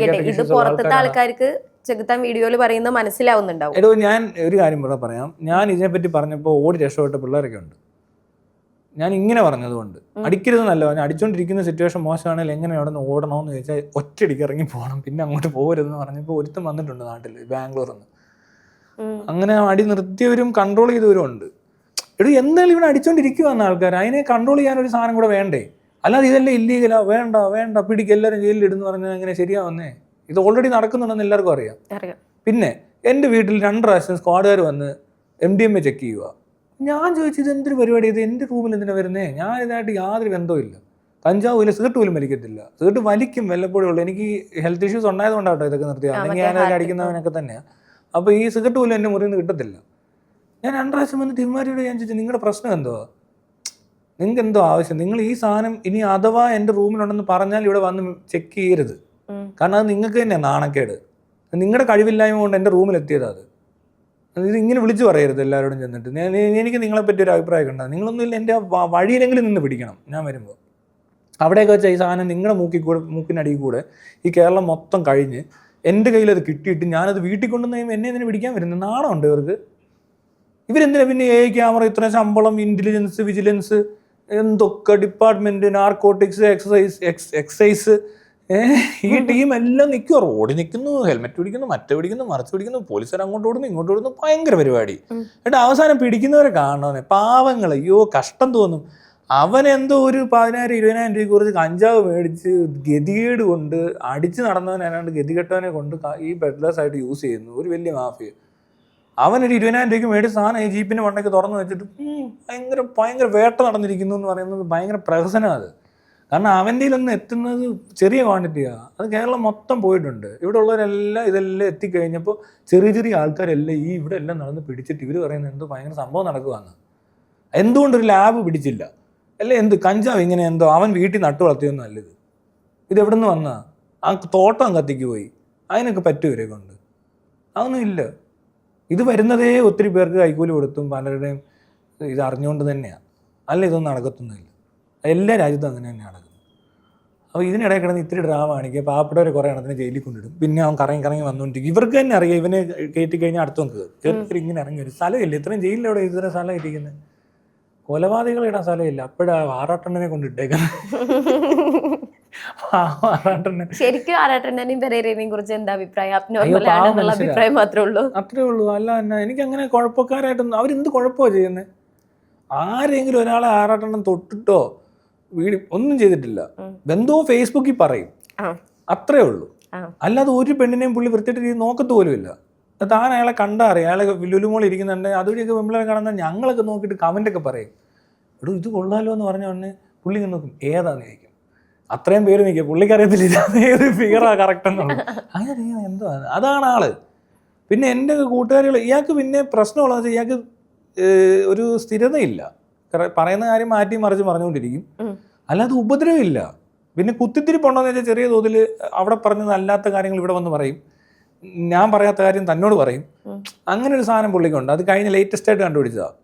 പോകുന്ന ആൾക്കാർക്ക് ചെകുത്താൻ വീഡിയോയിൽ പറയുന്നത് മനസ്സിലാവുന്നുണ്ടാവും. എടോ ഞാൻ ഒരു കാര്യം പറയാം. ഞാൻ ഇതിനെപ്പറ്റി പറഞ്ഞപ്പോൾ ഓടി രക്ഷപ്പെട്ട പിള്ളേരൊക്കെ ഉണ്ട്. ഞാൻ ഇങ്ങനെ പറഞ്ഞതുകൊണ്ട് അടിക്കരുതെന്നല്ല, ഞാൻ അടിച്ചുകൊണ്ടിരിക്കുന്ന സിറ്റുവേഷൻ മോശമാണെങ്കിൽ എങ്ങനെ അവിടെ നിന്ന് ഓടണമെന്ന് ചോദിച്ചാൽ ഒറ്റയടിക്ക് ഇറങ്ങി പോകണം, പിന്നെ അങ്ങോട്ട് പോകരുതെന്ന് പറഞ്ഞപ്പോൾ ഒരുത്തം വന്നിട്ടുണ്ട് നാട്ടിൽ, ബാംഗ്ലൂരിൽ നിന്ന്. അങ്ങനെ അടി നിർത്തിയവരും കൺട്രോൾ ചെയ്തവരും ഉണ്ട്. എടോ എന്തായാലും ഇവിടെ അടിച്ചുകൊണ്ടിരിക്കുവാന്ന് ആൾക്കാർ, അതിനെ കൺട്രോൾ ചെയ്യാനൊരു സാധനം കൂടെ വേണ്ടേ? അല്ലാതെ ഇതെല്ലാം ഇല്ലീഗലാ, വേണ്ട പിടിക്ക്, എല്ലാവരും ജയിലിലിടുന്ന് പറഞ്ഞാൽ എങ്ങനെ ശരിയാവുന്നേ? ഇത് ഓൾറെഡി നടക്കുന്നുണ്ടെന്ന് എല്ലാവർക്കും അറിയാം. പിന്നെ എൻ്റെ വീട്ടിൽ 2 പ്രാവശ്യം സ്ക്വാഡുകാർ വന്ന് MDMA ചെക്ക് ചെയ്യുക. ഞാൻ ചോദിച്ചത് എന്തൊരു പരിപാടി, ഇത് എൻ്റെ റൂമിൽ എന്തിനാണ് വരുന്നേ? ഞാൻ ഇതായിട്ട് യാതൊരു ബന്ധവും ഇല്ല. കഞ്ചാവും ഇല്ല, സിഗരറ്റ് പോലും വലിക്കത്തില്ല. സിഗരറ്റ് വലിക്കും വല്ലപ്പോഴും ഉള്ളൂ. എനിക്ക് ഹെൽത്ത് ഇഷ്യൂസ് ഉണ്ടായതുകൊണ്ടാട്ടോ ഇതൊക്കെ നിർത്തിയത്, അല്ലെങ്കിൽ ഞാൻ അടിക്കുന്നവനൊക്കെ തന്നെയാണ്. അപ്പോൾ ഈ സിഗരറ്റ് പോലും എൻ്റെ മുറിയിൽ നിന്ന് കിട്ടത്തില്ല. ഞാൻ 2 പ്രാവശ്യം വന്ന് തിരുമാരിയോട് ഞാൻ ചോദിച്ചു, നിങ്ങളുടെ പ്രശ്നം എന്തോ, നിങ്ങൾക്ക് എന്തോ ആവശ്യം? നിങ്ങൾ ഈ സാധനം ഇനി അഥവാ എൻ്റെ റൂമിലുണ്ടെന്ന് പറഞ്ഞാൽ ഇവിടെ വന്ന് ചെക്ക് ചെയ്യരുത്. കാരണം അത് നിങ്ങൾക്ക് തന്നെയാണ് നാണക്കേട്. നിങ്ങളുടെ കഴിവില്ലായ്മ കൊണ്ട് എൻ്റെ റൂമിലെത്തിയതാണ് അത്. ഇത് ഇങ്ങനെ വിളിച്ചു പറയരുത് എല്ലാവരോടും ചെന്നിട്ട്. എനിക്ക് നിങ്ങളെപ്പറ്റി ഒരു അഭിപ്രായമൊക്കെ ഉണ്ടാകും. നിങ്ങളൊന്നും ഇല്ല, എൻ്റെ വഴിയിലെങ്കിലും നിന്ന് പിടിക്കണം ഞാൻ വരുമ്പോൾ. അവിടെയൊക്കെ വെച്ചാൽ ഈ സാധനം നിങ്ങളുടെ മൂക്കിനടിയിൽ കൂടെ ഈ കേരളം മൊത്തം കഴിഞ്ഞ് എൻ്റെ കയ്യിലത് കിട്ടിയിട്ട് ഞാനത് വീട്ടിൽ കൊണ്ടുവന്ന് കഴിയുമ്പോൾ എന്നെ ഇതിനെ പിടിക്കാൻ വരുന്നത് നാണമുണ്ട് ഇവർക്ക്. ഇവരെന്തിനാ പിന്നെ ക്യാമറ, ഇത്ര ശമ്പളം, ഇൻ്റലിജൻസ്, വിജിലൻസ്, എന്തൊക്കെ ഡിപ്പാർട്ട്മെൻറ്റ്, നാർക്കോട്ടിക്സ്, എക്സൈസ്, ഈ ടീം എല്ലാം നിൽക്കുക, റോഡിൽ നിൽക്കുന്നു, ഹെൽമെറ്റ് പിടിക്കുന്നു, പിടിക്കുന്നു, മറച്ച് പിടിക്കുന്നു, പോലീസുകാർ അങ്ങോട്ട് ഓടുന്നു ഇങ്ങോട്ട് ഓടുന്നു, ഭയങ്കര പരിപാടി. എന്നിട്ട് അവസാനം പിടിക്കുന്നവരെ കാണണേ പാവങ്ങൾ, അയ്യോ കഷ്ടം തോന്നും. അവനെന്തോ ഒരു 10,000-20,000 രൂപ കുറച്ച് കഞ്ചാവ് മേടിച്ച് ഗതികേട് കൊണ്ട് അടിച്ച് നടന്നവനാണ്ട് ഗതികെട്ടവനെ കൊണ്ട് ഈ പെഡ്ലേഴ്സായിട്ട് യൂസ് ചെയ്യുന്നു, ഒരു വലിയ മാഫിയ. അവനൊരു 20,000 രൂപയ്ക്ക് മേടിച്ച സാധനം ഈ ജീപ്പിന്റെ മണ്ടയ്ക്ക് തുറന്നു വെച്ചിട്ട് ഭയങ്കര വേട്ട നടന്നിരിക്കുന്നു എന്ന് പറയുന്നത് ഭയങ്കര പ്രഹസനമാണ് അത്. കാരണം അവൻ്റെ ഒന്ന് എത്തുന്നത് ചെറിയ ക്വാണ്ടിറ്റിയാണ്, അത് കേരളം മൊത്തം പോയിട്ടുണ്ട്. ഇവിടെ ഉള്ളവരെല്ലാം ഇതെല്ലാം എത്തിക്കഴിഞ്ഞപ്പോൾ ചെറിയ ആൾക്കാരെല്ലാം ഇവിടെ എല്ലാം നടന്ന് പിടിച്ചിട്ട് ഇവർ പറയുന്നത് എന്തോ ഭയങ്കര സംഭവം നടക്കുകയാണ്. എന്തുകൊണ്ടൊരു ലാബ് പിടിച്ചില്ല, അല്ലേ എന്ത് കഞ്ചാവ് ഇങ്ങനെ എന്തോ അവൻ വീട്ടിൽ നട്ടു വളർത്തിയൊന്നും അല്ലത്. ഇതെവിടെ നിന്ന് വന്നാ? ആ തോട്ടം കത്തിക്ക് പോയി, അതിനൊക്കെ പറ്റുവരെ കൊണ്ട് അതൊന്നും ഇല്ല. ഇത് വരുന്നതേ ഒത്തിരി പേർക്ക് കൈക്കൂലി കൊടുത്തും പലരുടെയും ഇത് അറിഞ്ഞുകൊണ്ട് തന്നെയാണ്, അല്ല ഇതൊന്നും നടക്കത്തൊന്നുമില്ല. എല്ലാ രാജ്യത്തും അങ്ങനെ തന്നെ നടക്കുന്നത്. അപ്പോൾ ഇതിനിടയിൽ കിടന്ന് ഇത്തിരി ഡ്രാമ കാണിക്കുക, പാവപ്പെട്ടവരെ കുറേ എണ്ണത്തിന് ജയിലിൽ കൊണ്ടിടും, പിന്നെ അവൻ കറങ്ങി വന്നുകൊണ്ടിരിക്കും. ഇവർക്ക് തന്നെ അറിയാം ഇവനെ കയറ്റി കഴിഞ്ഞാൽ അടുത്തും കയറി ഇങ്ങനെ ഇറങ്ങി വരും. സ്ഥലമില്ല, ഇത്രയും ജയിലിലവിടെ ഇത്ര സ്ഥലം ഇരിക്കുന്നത്, കൊലപാതകൾ ഇടാൻ സ്ഥലമില്ല. അപ്പോഴാണ് ആറാട്ടണ്ണനെ കൊണ്ടിട്ടേക്കുന്നത്. ശരിക്കും ആറാട്ടണ്ണനെയും പെരേരനെയും കുറിച്ച് എന്താ അഭിപ്രായം? അഭിപ്രായം മാത്രമേ ഉള്ളൂ. അത്രേ ഉള്ളൂ. അല്ല തന്നെ എനിക്ക് അങ്ങനെ കുഴപ്പക്കാരായിട്ടൊന്നും അവരെന്ത് കുഴപ്പമാണ് ചെയ്യുന്നത്? ആരെങ്കിലും ഒരാളെ ആറാട്ടണ്ണൻ തൊട്ടിട്ടോ ഒന്നും ചെയ്തിട്ടില്ല. ബന്ധുവോ ഫേസ്ബുക്കിൽ പറയും, അത്രേ ഉള്ളൂ. അല്ലാതെ ഒരു പെണ്ണിനെയും പുള്ളി വൃത്തിയിട്ട് രീതി നോക്കത്ത് പോലും ഇല്ല. താൻ അയാളെ കണ്ടാ അറിയാം, അയാളെ ലുലുമോൾ ഇരിക്കുന്നുണ്ട്, അതുവഴിയൊക്കെ പെമ്പിളെ കാണുന്ന ഞങ്ങളൊക്കെ നോക്കിയിട്ട് കമൻ്റൊക്കെ പറയും, എടോ ഇത് കൊള്ളാലോ എന്ന് പറഞ്ഞ ഉടനെ പുള്ളി ഇങ്ങനെ നോക്കും, ഏതാന്ന് ചോദിക്കും. അത്രയും പേര് നിൽക്കുക, പുള്ളിക്കറിയത്തില്ല ഇതാണ് ഏത് ഫിഗറാ കറക്റ്റ് എന്നുള്ളത്. അങ്ങനെ എന്തോ അതാണ് ആള്. പിന്നെ എൻ്റെ കൂട്ടുകാരികൾ, ഇയാൾക്ക് പിന്നെ പ്രശ്നമുള്ളതെന്ന് വെച്ചാൽ ഇയാൾക്ക് ഒരു സ്ഥിരതയില്ല, പറയുന്ന കാര്യം മാറ്റി മറിച്ച് പറഞ്ഞുകൊണ്ടിരിക്കും, അല്ലാതെ ഉപദ്രവമില്ല. പിന്നെ കുത്തിത്തിരിപ്പുണ്ടോയെന്ന് വെച്ചാൽ ചെറിയ തോതിൽ അവിടെ പറഞ്ഞതല്ലാത്ത കാര്യങ്ങൾ ഇവിടെ വന്ന് പറയും, ഞാൻ പറയാത്ത കാര്യം തന്നോട് പറയും. അങ്ങനെ ഒരു സാധനം പുള്ളിക്കുണ്ട്. അത് കഴിഞ്ഞ് ലേറ്റസ്റ്റ് ആയിട്ട് കണ്ടുപിടിച്ചതാണ്.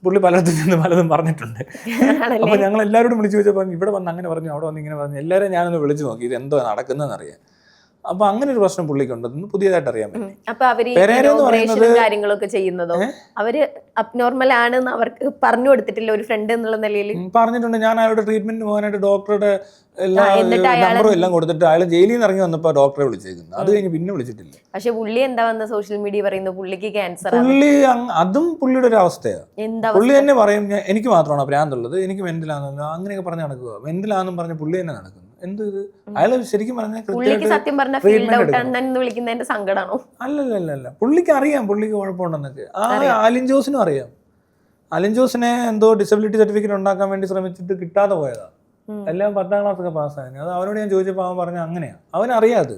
പുള്ളി പലയിടത്തും നിന്ന് പലതും പറഞ്ഞിട്ടുണ്ട്. അപ്പോൾ ഞങ്ങൾ എല്ലാവരോടും വിളിച്ചു ചോദിച്ചപ്പോൾ ഇവിടെ വന്ന് അങ്ങനെ പറഞ്ഞു, അവിടെ വന്ന് ഇങ്ങനെ പറഞ്ഞു, എല്ലാവരും ഞാനൊന്ന് വിളിച്ചു നോക്കി ഇത് എന്തോ നടക്കുന്നതെന്ന് അറിയാം. അപ്പൊ അങ്ങനെ ഒരു പ്രശ്നം പുള്ളിക്കുണ്ടെന്ന് പുതിയതായിട്ട് അറിയാൻ പറ്റും. അപ്പൊ അവര് കാര്യങ്ങളൊക്കെ ചെയ്യുന്നതോ അവര് അബ്നോർമൽ ആണെന്ന് അവർക്ക് പറഞ്ഞു കൊടുത്തിട്ടില്ല ഒരു ഫ്രണ്ട് എന്നുള്ള നിലയിൽ? പറഞ്ഞിട്ടുണ്ട്. ഞാൻ അയാളുടെ ട്രീറ്റ്മെന്റിന് പോകാനായിട്ട് ഡോക്ടറുടെ എല്ലാ നമ്പറും എല്ലാം കൊടുത്തിട്ട് അയാൾ ജയിലിൽ നിന്ന് ഇറങ്ങി വന്നപ്പോൾ ഡോക്ടറെ വിളിച്ചേക്കുന്നു. അത് കഴിഞ്ഞ് പിന്നെ വിളിച്ചിട്ടില്ല. പക്ഷെ പുള്ളി എന്താ വന്ന സോഷ്യൽ മീഡിയ പറയുന്നത് പുള്ളിക്ക് ക്യാൻസർ. പുള്ളി അതും പുള്ളിയുടെ ഒരു അവസ്ഥയാണ്. പുള്ളി തന്നെ പറയും എനിക്ക് മാത്രമാണ് ഭ്രാന്തുള്ളത്, എനിക്ക് മെന്റലാണെന്ന് അങ്ങനെയൊക്കെ പറഞ്ഞ് നടക്കുക. മെന്റലാണെന്നും പറഞ്ഞ് പുള്ളി തന്നെ നടക്കുന്നു. എന്ത് ഇത്? അയാൾ ശരിക്കും പറഞ്ഞാൽ സത്യം പറഞ്ഞ ഫീൽഡ് ഔട്ട് എന്ന് വിളിക്കുന്നതിന്റെ സങ്കടമാണോ? അല്ലല്ല, പുള്ളിക്ക് അറിയാം പുള്ളിക്ക് കുഴപ്പമുണ്ടെന്നൊക്കെ. അലിൻ ജോസിനും അറിയാം. അലിൻ ജോസിനെ എന്തോ ഡിസബിലിറ്റി സർട്ടിഫിക്കറ്റ് ഉണ്ടാക്കാൻ വേണ്ടി ശ്രമിച്ചിട്ട് കിട്ടാതെ പോയതാ. എല്ലാം 10ാം ക്ലാസ്സൊക്കെ പാസ്സായി. അത് അവനോട് ഞാൻ ചോദിച്ചപ്പോൾ അവൻ പറഞ്ഞ അങ്ങനെയാണ്. അവനറിയാത്,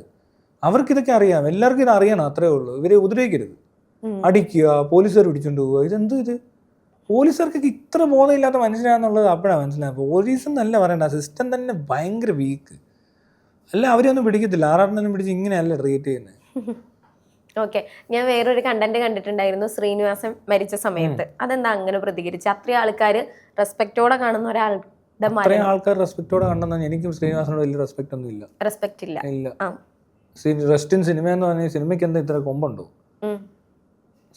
അവർക്കിതൊക്കെ അറിയാം, എല്ലാവർക്കും ഇത് അറിയണം, അത്രേ ഉള്ളൂ. ഇവരെ ഉപദ്രവിക്കരുത്, അടിക്കുക, പോലീസുകാർ പിടിച്ചോണ്ട് പോവുക, ഇതെന്ത് ഇത്? പോലീസുകാർക്കൊക്കെ ഇത്ര ബോധമില്ലാത്ത മനുഷ്യരാണെന്നുള്ളത് അപ്പോഴാണ് മനസ്സിലായത്. പോലീസ് എന്നല്ല പറയണ്ട, സിസ്റ്റം തന്നെ ഭയങ്കര വീക്ക്. അല്ല അവരൊന്നും പിടിക്കത്തില്ല, ആറാട്ടനും പിടിച്ച് ഇങ്ങനെയല്ല ട്രീറ്റ് ചെയ്യുന്നത്. ഓക്കെ, ഞാൻ വേറൊരു കണ്ടന്റ് കണ്ടിട്ടുണ്ടായിരുന്നു ശ്രീനിവാസൻ മരിച്ച സമയത്ത്. അതെന്താ അങ്ങനെ പ്രതികരിച്ച്? അത്രയും ആൾക്കാർ റെസ്പെക്റ്റോടെ കാണുന്ന ഒരാളുടെ അത്രയും ആൾക്കാർ റെസ്പെക്റ്റോടെ കണ്ടെന്നാൽ എനിക്കും ശ്രീനിവാസനോട് വലിയ റെസ്പെക്റ്റ് ഒന്നും ഇല്ല. റെസ്പെക്റ്റ് ഇല്ല. റെസ്റ്റ് ഇൻ സിനിമ എന്ന് പറഞ്ഞാൽ സിനിമയ്ക്ക് എന്താ ഇത്ര കൊമ്പുണ്ടോ?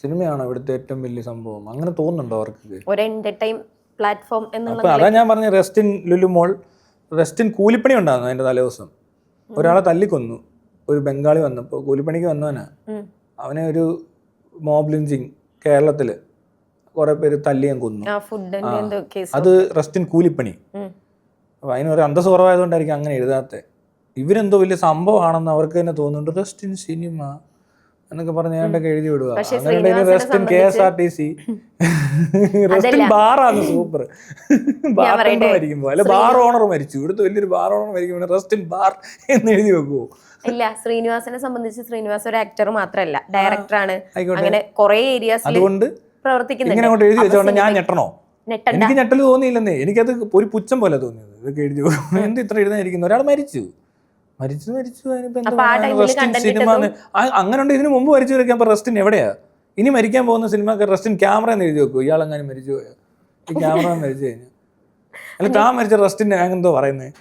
സിനിമയാണോ ഇവിടുത്തെ ഏറ്റവും വലിയ സംഭവം? അങ്ങനെ തോന്നുന്നുണ്ടോ അവർക്ക്? ഒരു എന്റർടൈൻ പ്ലാറ്റ്ഫോം എന്നുള്ള. അതാ ഞാൻ പറഞ്ഞ rest in Lulu Mall, rest in കൂലിപ്പണി ഉണ്ടായിരുന്നു അതിന്റെ തലേദിവസം. ഒരാളെ തല്ലിക്കൊന്നു, ഒരു ബംഗാളി വന്നപ്പോൾ കൂലിപ്പണിക്ക് വന്നവനാ. അവനെ ഒരു മോബ് ലിഞ്ചിങ് കേരളത്തില് കുറെ പേര് തല്ലിയാൻ കൊന്നു. അത് റെസ്റ്റ് ഇൻ കൂലിപ്പണി. അപ്പൊ അതിനൊരു അന്തസ് കുറവായതുകൊണ്ടായിരിക്കും അങ്ങനെ എഴുതാത്തെ. ഇവരെന്തോ വലിയ സംഭവമാണെന്ന് അവർക്ക് തന്നെ തോന്നുന്നുണ്ട്. റെസ്റ്റ് ഇൻ സിനിമ എന്നൊക്കെ പറഞ്ഞ് ഞാനൊക്കെ എഴുതി വിടുക. അങ്ങനെ rest in KSRTC, rest in ബാറാണ് സൂപ്പർ. ബാർ മരിക്കുമ്പോ അല്ലെ ബാർ ഓണർ മരിച്ചു, ഇവിടുത്തെ വലിയൊരു ബാർ ഓണർ മരിക്കുമ്പോൾ റെസ്റ്റ് ഇൻ ബാർ എന്ന് എഴുതി വെക്കുവോ? ഇല്ല, ശ്രീനിവാസനെ സംബന്ധിച്ച് ശ്രീനിവാസ് ഒരു ആക്ടർ മാത്രമല്ല, ഡയറക്ടറാണ്. അങ്ങനെ കുറെ ഏരിയാസിൽ അതുകൊണ്ട് ഇങ്ങനെ കൊണ്ട് എഴുതി വെച്ചോണ്ട് ഞാൻ ഞെട്ടണോ? എനിക്ക് ഞെട്ടല് തോന്നിയില്ലെന്നേ, എനിക്കത് ഒരു പുച്ഛം പോലെ തോന്നിയത്. ഇതൊക്കെ എഴുതി എന്ത് ഇത്ര എഴുതാനിരിക്കുന്നു? ഒരാൾ മരിച്ചു. സിനിമ അങ്ങനെ ഉണ്ട്. ഇതിന് മുമ്പ് മരിച്ചു വെക്കാൻ റെസ്റ്റിൻ എവിടെയാ? ഇനി മരിക്കാൻ പോകുന്ന സിനിമ റെസ്റ്റിൻ ക്യാമറ എന്ന് എഴുതി വെക്കും. ഇയാളെങ്ങാനും മരിച്ചു പോയാ ഈ ക്യാമറ മരിച്ചു കഴിഞ്ഞു. അല്ല താൻ മരിച്ച റെസ്റ്റിൻ എന്തോ പറയുന്നത്?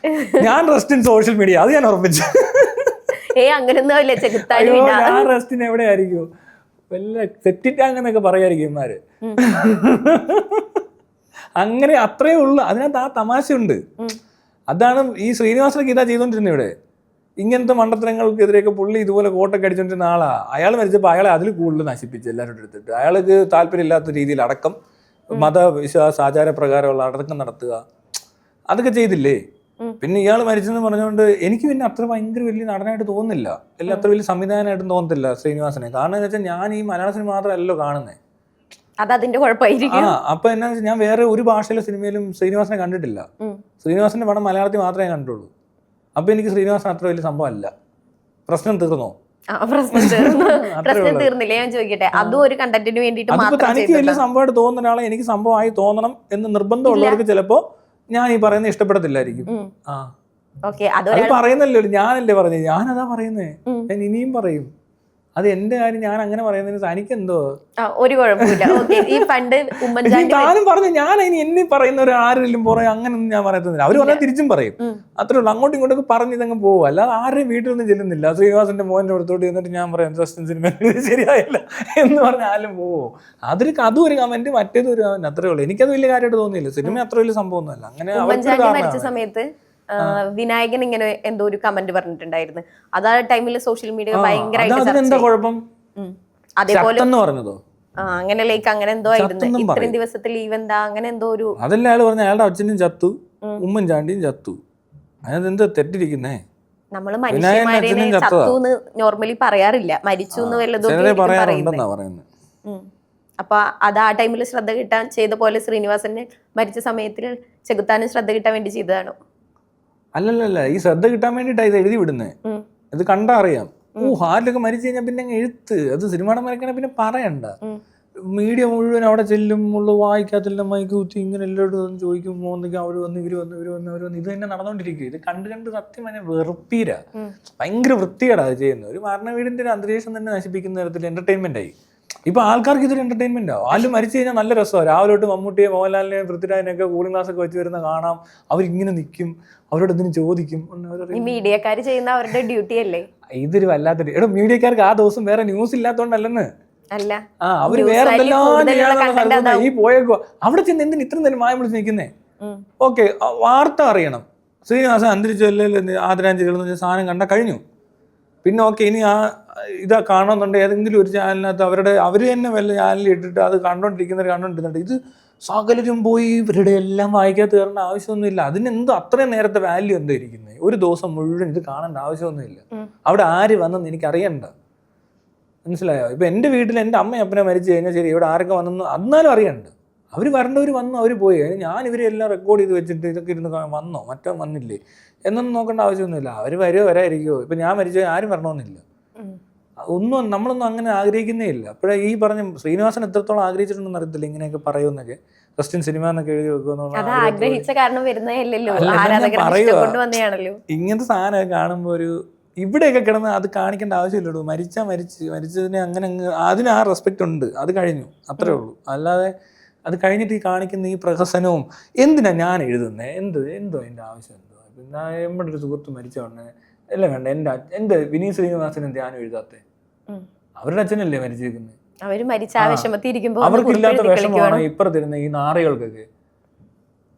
ഞാൻ റെസ്റ്റിൻ സോഷ്യൽ മീഡിയ, അത് ഞാൻ ഉറപ്പിച്ചു. ഞാൻ റെസ്റ്റിൻ എവിടെയായിരിക്കും? വല്ല സെറ്റിറ്റാങ്ങന്നൊക്കെ പറയായിരിക്കും ഇമാര്. അങ്ങനെ അത്രേ ഉള്ളു. അതിനകത്ത് ആ തമാശയുണ്ട്. അതാണ് ഈ ശ്രീനിവാസനൊക്കെ ഇതാ ചെയ്തോണ്ടിരുന്നത് ഇവിടെ. ഇങ്ങനത്തെ മണ്ടത്തരങ്ങൾക്കെതിരെയൊക്കെ പുള്ളി ഇതുപോലെ കോട്ടൊക്കെ അടിച്ചോണ്ടിരുന്ന ആളാ. അയാൾ മരിച്ചപ്പോൾ അയാളെ അതിൽ കൂടുതൽ നശിപ്പിച്ചു എല്ലാവരും എടുത്തിട്ട്. അയാൾക്ക് താല്പര്യമില്ലാത്ത രീതിയിൽ അടക്കം, മതവിശ്വാസ ആചാരപ്രകാരമുള്ള അടക്കം നടത്തുക, അതൊക്കെ ചെയ്തില്ലേ? പിന്നെ ഇയാൾ മരിച്ചെന്ന് പറഞ്ഞുകൊണ്ട് എനിക്ക് പിന്നെ അത്ര ഭയങ്കര വലിയ നടനായിട്ട് തോന്നുന്നില്ല, അല്ലെങ്കിൽ അത്ര വലിയ സംവിധാനമായിട്ടും തോന്നത്തില്ല ശ്രീനിവാസനെ. കാരണം എന്ന് വെച്ചാൽ ഞാൻ ഈ മലയാള സിനിമ മാത്രമല്ലല്ലോ കാണുന്നത്. അതതിന്റെ കുഴപ്പമായിരിക്കും. അപ്പൊ എന്നാ വെച്ചാൽ ഞാൻ വേറെ ഒരു ഭാഷയിലെ സിനിമയിലും ശ്രീനിവാസനെ കണ്ടിട്ടില്ല. ശ്രീനിവാസന്റെ പടം മലയാളത്തിൽ മാത്രമേ കണ്ടുള്ളൂ. അപ്പൊ എനിക്ക് ശ്രീനിവാസൻ അത്ര വലിയ സംഭവം അല്ല. പ്രശ്നം തീർന്നോ? പ്രശ്നം തീർന്നില്ല. ഞാൻ ചോദിക്കട്ടെ, അതും ഒരു കണ്ടന്റിന് വേണ്ടിട്ട് തനിക്ക് വലിയ സംഭവമായിട്ട് തോന്നുന്ന ഒരാളെ എനിക്ക് സംഭവമായി തോന്നണം എന്ന് നിർബന്ധമുള്ളവർക്ക് ചിലപ്പോ ഞാൻ ഈ പറയുന്നത് ഇഷ്ടപ്പെടത്തില്ലായിരിക്കും. അത് പറയുന്നല്ലോ, ഞാനല്ലേ പറഞ്ഞത്, ഞാനതാ പറയുന്നേ, ഞാൻ ഇനിയും പറയും. അത് എന്റെ കാര്യം, ഞാൻ അങ്ങനെ പറയുന്നതിന് തനിക്കെന്തോ ഒരു കുഴപ്പമില്ല. ഈ പണ്ട് താനും പറഞ്ഞു, ഞാൻ ഇനി എന്നെ പറയുന്നവർ ആരെങ്കിലും പറയും അങ്ങനൊന്നും ഞാൻ പറയത്തില്ല. അവര് പറഞ്ഞാൽ തിരിച്ചും പറയും, അത്രേ ഉള്ളൂ. അങ്ങോട്ടും ഇങ്ങോട്ടൊക്കെ പറഞ്ഞിതങ്ങ് പോകും. അല്ലാതെ ആരുടെയും വീട്ടിലൊന്നും ചെല്ലുന്നില്ല. ശ്രീനിവാസന്റെ മോന്റെ അടുത്തോട്ട് ചെന്നിട്ട് ഞാൻ പറയാം സസ്പെൻസ് സിനിമ ശരിയായില്ല എന്ന് പറഞ്ഞാലും പോവോ? അതും ഒരു കമന്റ്, മറ്റേതും ഒരു കമന്റ്, അത്രേ ഉള്ളൂ. എനിക്കത് വലിയ കാര്യമായിട്ട് തോന്നിയില്ല. സിനിമ അത്ര വലിയ സംഭവമൊന്നുമല്ല. അങ്ങനെ മരിച്ച സമയത്ത് വിനായകൻ ഇങ്ങനെ എന്തോ ഒരു കമന്റ് പറഞ്ഞിട്ടുണ്ടായിരുന്നു. അതാ ടൈമില് സോഷ്യൽ മീഡിയ ഭയങ്കരമായിട്ട് കുഴപ്പം അതേപോലെ പറഞ്ഞതോ അങ്ങനെ ലൈക്ക് അങ്ങനെ എന്തോ ആയിരുന്നു. ഇത്രയും ദിവസത്തെ ലീവ് എന്താ അങ്ങനെ എന്തോ ഒരു അതല്ല അയാൾ പറഞ്ഞ, അയാളുടെ അച്ഛനും ചത്തു, ഉമ്മൻചാണ്ടിയും ചത്തു. അതിനെന്താ തെറ്റിരിക്കുന്നേ? നമ്മള് മനുഷ്യന്മാരെ ചത്തുന്ന് നോർമലി പറയാറില്ല, മരിച്ചു എന്ന് വല്ലതും പറയുന്നത്. അപ്പൊ അത് ആ ടൈമിൽ ശ്രദ്ധ കിട്ടാൻ ചെയ്ത പോലെ ശ്രീനിവാസന് മരിച്ച സമയത്തിൽ ചെകുത്താനും ശ്രദ്ധ കിട്ടാൻ വേണ്ടി ചെയ്തതാണോ? അല്ലല്ല, ഈ ശ്രദ്ധ കിട്ടാൻ വേണ്ടിട്ടാ ഇത് എഴുതി വിടുന്നേ. ഇത് കണ്ടാ അറിയാം. ഹാലിലൊക്കെ മരിച്ചു കഴിഞ്ഞാൽ പിന്നെ എഴുത്ത്, അത് സിനിമയുടെ മരക്കണ പിന്നെ പറയണ്ട. മീഡിയ മുഴുവൻ അവിടെ ചെല്ലും, വായിക്കാത്തില്ല, മൈക്ക് കുത്തി ഇങ്ങനെ എല്ലാവരും ചോദിക്കും, മോന്തൊക്കെ അവർ വന്ന് ഇവര് വന്ന് ഇത് തന്നെ നടന്നുകൊണ്ടിരിക്കും. ഇത് കണ്ട് സത്യം തന്നെ വെറുപ്പീര, ഭയങ്കര വൃത്തികേടാ അത് ചെയ്യുന്നത്. ഒരു മരണ വീടിന്റെ ഒരു അന്തരീക്ഷം തന്നെ നശിപ്പിക്കുന്ന തരത്തിൽ എന്റർടൈൻമെന്റ് ആയി. ഇപ്പൊ ആൾക്കാർക്ക് ഇതൊരു എന്റർടൈൻമെന്റ് ആവും. ആരും മരിച്ചു കഴിഞ്ഞാൽ നല്ല രസമാണ്. രാവിലെ തൊട്ട് മമ്മൂട്ടിയെ, മോഹൻലാലിനെ, പൃഥ്വിരാജിനെയൊക്കെ കൂളിംഗ് ഗ്ലാസ് ഒക്കെ വെച്ച് വരുന്ന കാണാം. അവരിങ്ങനെ നിൽക്കും, അവരോട് എന്തിനും ചോദിക്കും. മീഡിയക്കാർ ചെയ്യുന്ന അവരുടെ ഡ്യൂട്ടി അല്ലേ? ഇതൊരു വല്ലാത്തൊരു മീഡിയക്കാർക്ക് ആ ദിവസം വേറെ ന്യൂസ് ഇല്ലാത്തോണ്ടല്ലെന്ന്. അല്ല, അവര് വേറെ എന്തെല്ലാം ഈ പോയേക്കോ അവിടെ ചെന്ന് എന്തിന് ഇത്ര നേരം മായം വിളിച്ച് നിൽക്കുന്നേ? ഓക്കെ, വാർത്ത അറിയണം. ശ്രീനിവാസൻ അന്തരിച്ചല്ലേ ആദരാഞ്ജലികൾ എന്ന് സാധനം കണ്ടാൽ കഴിഞ്ഞു. പിന്നെ ഓക്കെ, ഇനി ഇതാ കാണണമെന്നുണ്ടെങ്കിൽ ഏതെങ്കിലും ഒരു ചാനലിനകത്ത് അവര് തന്നെ വല്ല ചാനലിൽ ഇട്ടിട്ട് അത് കണ്ടോണ്ടിരിക്കുന്നുണ്ട്. ഇത് സകലരും പോയി ഇവരുടെ എല്ലാം വായിക്കാൻ തീർന്ന ആവശ്യമൊന്നുമില്ല. അതിനെന്തോ അത്രയും നേരത്തെ വാല്യൂ എന്തോ ഇരിക്കുന്നത്? ഒരു ദിവസം മുഴുവൻ ഇത് കാണേണ്ട ആവശ്യമൊന്നുമില്ല. അവിടെ ആര് വന്നെന്ന് എനിക്ക് അറിയണ്ട, മനസ്സിലായോ? ഇപ്പൊ എൻ്റെ വീട്ടിൽ എൻ്റെ അമ്മയും അപ്പനെ മരിച്ചു കഴിഞ്ഞാൽ ശരി, ഇവിടെ ആരൊക്കെ വന്നെന്ന് എന്നാലും അറിയണ്ട. അവർ വരേണ്ടവർ വന്നു, അവർ പോയി. ഞാൻ ഇവരെല്ലാം റെക്കോർഡ് ചെയ്ത് വെച്ചിട്ട് ഇതൊക്കെ ഇരുന്ന് വന്നോ മറ്റോ വന്നില്ലേ എന്നൊന്നും നോക്കേണ്ട ആവശ്യമൊന്നുമില്ല. അവർ വരുമോ വരാതിരിക്കുമോ? ഇപ്പം ഞാൻ മരിച്ചു ആരും വരണമെന്നില്ല. നമ്മളൊന്നും അങ്ങനെ ആഗ്രഹിക്കുന്നേ ഇല്ല. അപ്പോഴേ ഈ പറഞ്ഞ ശ്രീനിവാസൻ എത്രത്തോളം ആഗ്രഹിച്ചിട്ടുണ്ടെന്ന് അറിയത്തില്ല ഇങ്ങനെയൊക്കെ പറയുമെന്നൊക്കെ. ക്രിസ്ത്യൻ സിനിമ എന്നൊക്കെ എഴുതി വെക്കുമെന്നുള്ള ഇങ്ങനത്തെ സാധനമൊക്കെ കാണുമ്പോൾ ഒരു ഇവിടെയൊക്കെ കിടന്ന് അത് കാണിക്കേണ്ട ആവശ്യമില്ലല്ലോ. മരിച്ചതിനെ അങ്ങനെ അതിന് ആ റെസ്പെക്റ്റ് ഉണ്ട്, അത് കഴിഞ്ഞു, അത്രേ ഉള്ളൂ. അല്ലാതെ അത് കഴിഞ്ഞിട്ട് ഈ കാണിക്കുന്ന ഈ പ്രഹസനവും എന്തിനാ ഞാൻ എഴുതുന്നത്? എന്തോ എൻ്റെ ആവശ്യം എന്തോ? പിന്നെ നമ്മുടെ ഒരു സുഹൃത്ത് മരിച്ചോണ്ടേ എല്ലാം വേണ്ട. എൻ്റെ വിനീത് ശ്രീനിവാസൻ ധ്യാനം എഴുതാത്തെ? അവരുടെ അച്ഛനല്ലേ മരിച്ചിരിക്കുന്നത്. അവർക്കില്ലാത്ത വിഷമമാണ് ഇപ്പുറത്തിരുന്ന ഈ നാറികൾക്കൊക്കെ.